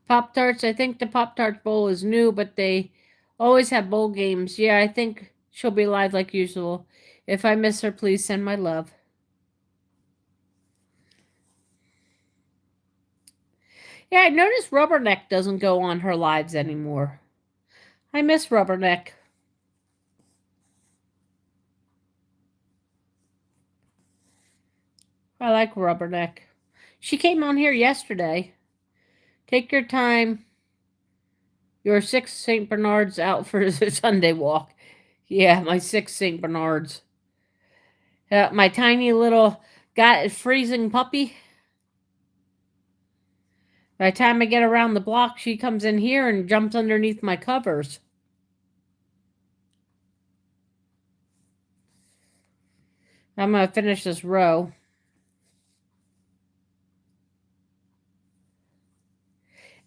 Pop-Tarts, I think the Pop-Tarts Bowl is new, but they always have bowl games. Yeah, I think she'll be live like usual. If I miss her, please send my love. Yeah, I noticed Rubberneck doesn't go on her lives anymore. I miss Rubberneck. I like Rubberneck. She came on here yesterday. Take your time. Your 6 St. Bernards out for the Sunday walk. Yeah, my 6 St. Bernards. My tiny little got freezing puppy. By the time I get around the block, she comes in here and jumps underneath my covers. I'm going to finish this row.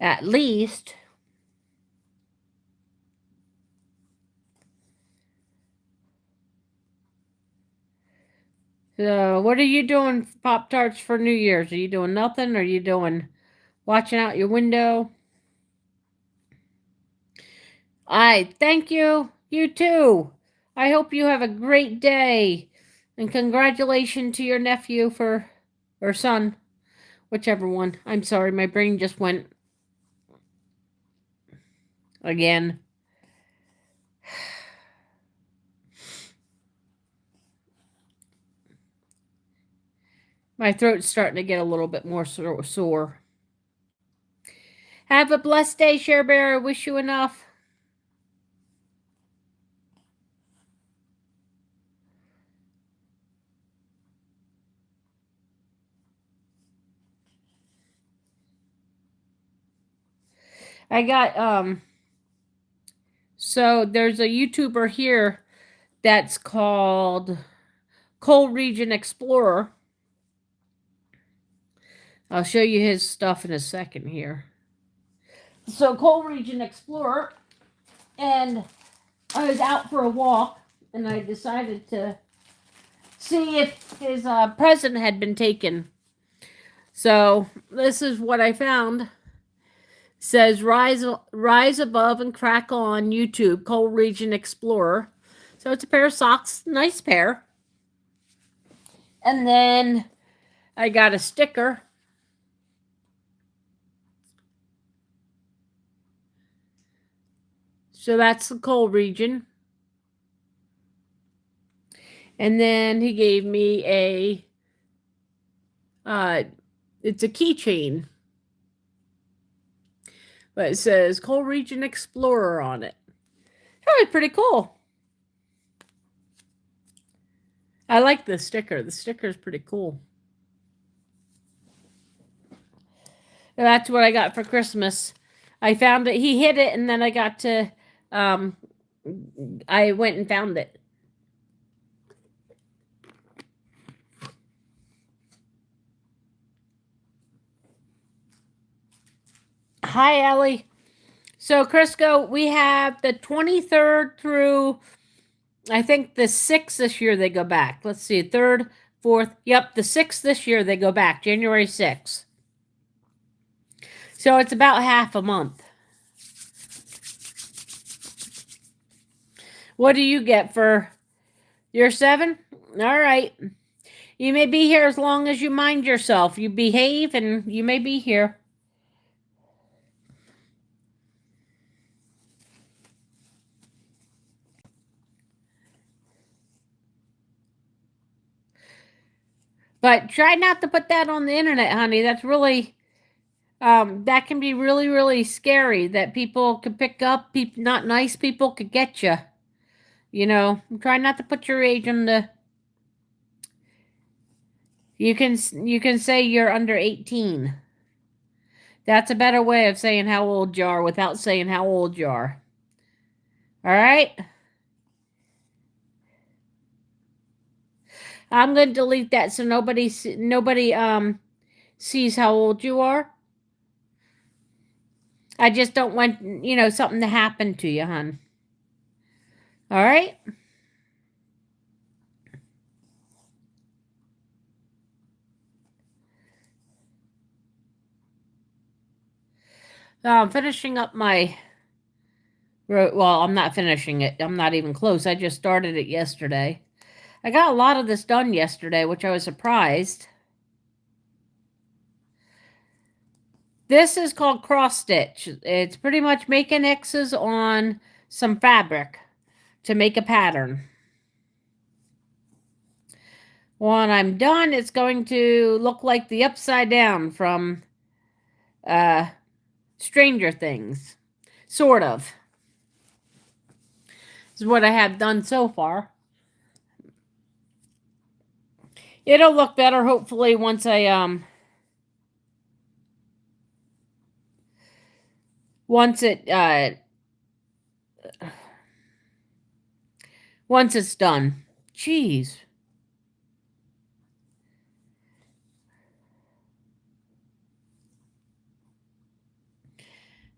At least. So, what are you doing, Pop-Tarts, for New Year's? Are you doing nothing? Are you doing watching out your window? I thank you. You too. I hope you have a great day. And congratulations to your nephew or son, whichever one. I'm sorry, my brain just went again. My throat's starting to get a little bit more sore. Have a blessed day, Share Bear. I wish you enough. I got so there's a YouTuber here that's called Coal Region Explorer. I'll show you his stuff in a second here. So Coal Region Explorer, and I was out for a walk, and I decided to see if his present had been taken. So this is what I found. It says rise above and crack on YouTube, Coal Region Explorer. So it's a pair of socks, nice pair. And then I got a sticker. So that's the coal region. And then he gave me it's a keychain. But it says Coal Region Explorer on it. Really pretty cool. I like the sticker. The sticker is pretty cool. That's what I got for Christmas. I found it. He hid it, and then I got to, I went and found it. Hi, Ellie. So, Crisco, we have the 23rd through, I think, the 6th this year they go back. Let's see, 3rd, 4th. Yep, the 6th this year they go back, January 6th. So it's about half a month. What do you get for your 7? All right. You may be here as long as you mind yourself. You behave and you may be here. But try not to put that on the internet, honey. That's really, that can be really, really scary that people could pick up. Not nice people could get you. You know, try not to put your age on the. You can say you're under 18. That's a better way of saying how old you are without saying how old you are. All right? I'm going to delete that so nobody sees how old you are. I just don't want, something to happen to you, hon. All right? I'm finishing up my. Well, I'm not finishing it. I'm not even close. I just started it yesterday. I got a lot of this done yesterday, which I was surprised. This is called cross stitch. It's pretty much making X's on some fabric to make a pattern. When I'm done, it's going to look like the upside down from Stranger Things. Sort of. This is what I have done so far. It'll look better, hopefully, once I, once it's done. Jeez.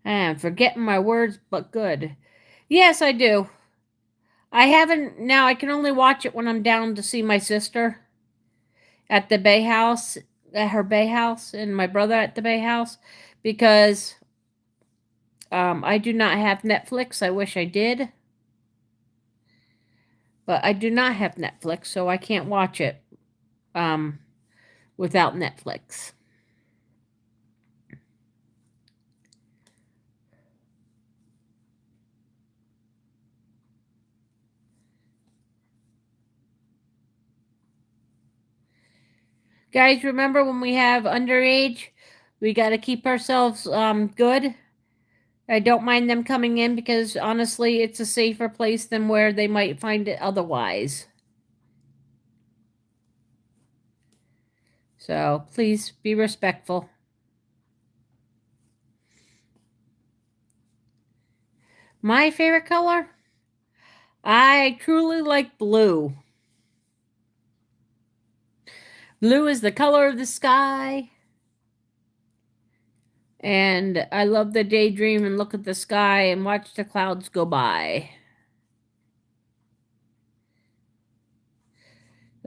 I am forgetting my words, but good. Yes, I do. I haven't, now I can only watch it when I'm down to see my sister at the Bay House, at her Bay House, and my brother at the Bay House, because I do not have Netflix. I wish I did. But I do not have Netflix, so I can't watch it without Netflix. Guys, remember when we have underage, we got to keep ourselves good. I don't mind them coming in because honestly, it's a safer place than where they might find it otherwise. So please be respectful. My favorite color? I truly like blue. Blue is the color of the sky. And I love to daydream and look at the sky and watch the clouds go by.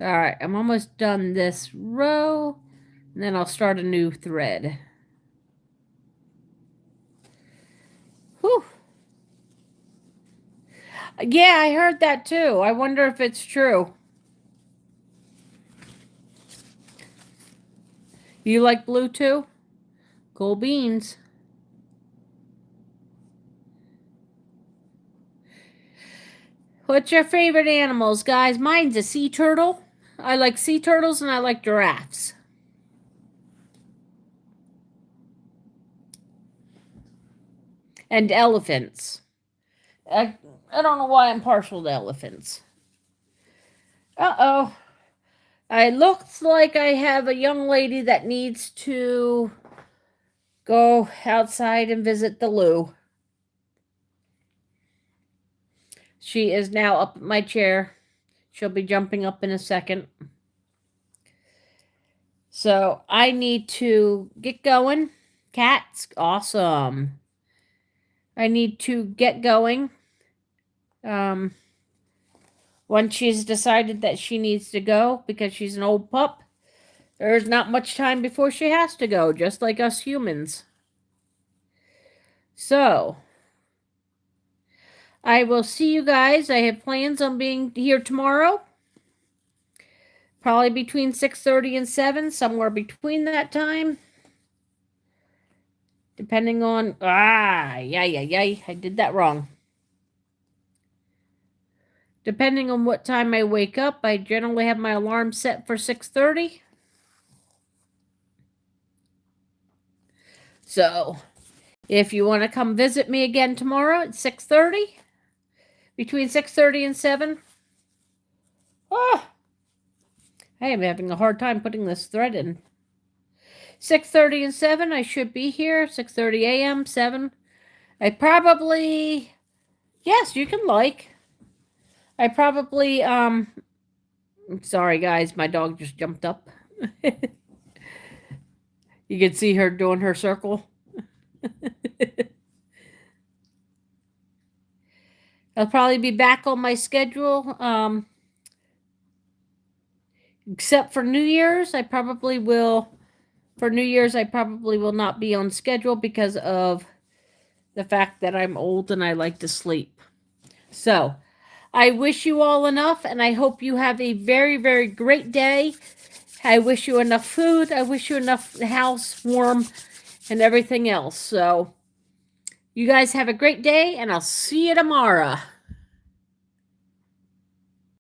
All right, I'm almost done this row. And then I'll start a new thread. Whew. Yeah, I heard that too. I wonder if it's true. You like blue too? Cool beans. What's your favorite animals, guys? Mine's a sea turtle. I like sea turtles and I like giraffes. And elephants. I don't know why I'm partial to elephants. Uh-oh. It looks like I have a young lady that needs to go outside and visit the loo. She is now up at my chair. She'll be jumping up in a second. So I need to get going. Cats, awesome. I need to get going. Once she's decided that she needs to go because she's an old pup, there's not much time before she has to go, just like us humans. So, I will see you guys. I have plans on being here tomorrow. Probably between 6:30 and 7, somewhere between that time. Depending on... I did that wrong. Depending on what time I wake up, I generally have my alarm set for 6:30. So, if you want to come visit me again tomorrow at 6:30, between 6:30 and 7. Oh, I am having a hard time putting this thread in. 6:30 and 7, I should be here. 6:30 a.m., 7. I probably... Yes, you can like. I probably, sorry guys, my dog just jumped up. You can see her doing her circle. I'll probably be back on my schedule, except for New Year's. I probably will, for New Year's, I probably will not be on schedule because of the fact that I'm old and I like to sleep. So, I wish you all enough, and I hope you have a very, very great day. I wish you enough food. I wish you enough house warm and everything else. So, you guys have a great day, and I'll see you tomorrow.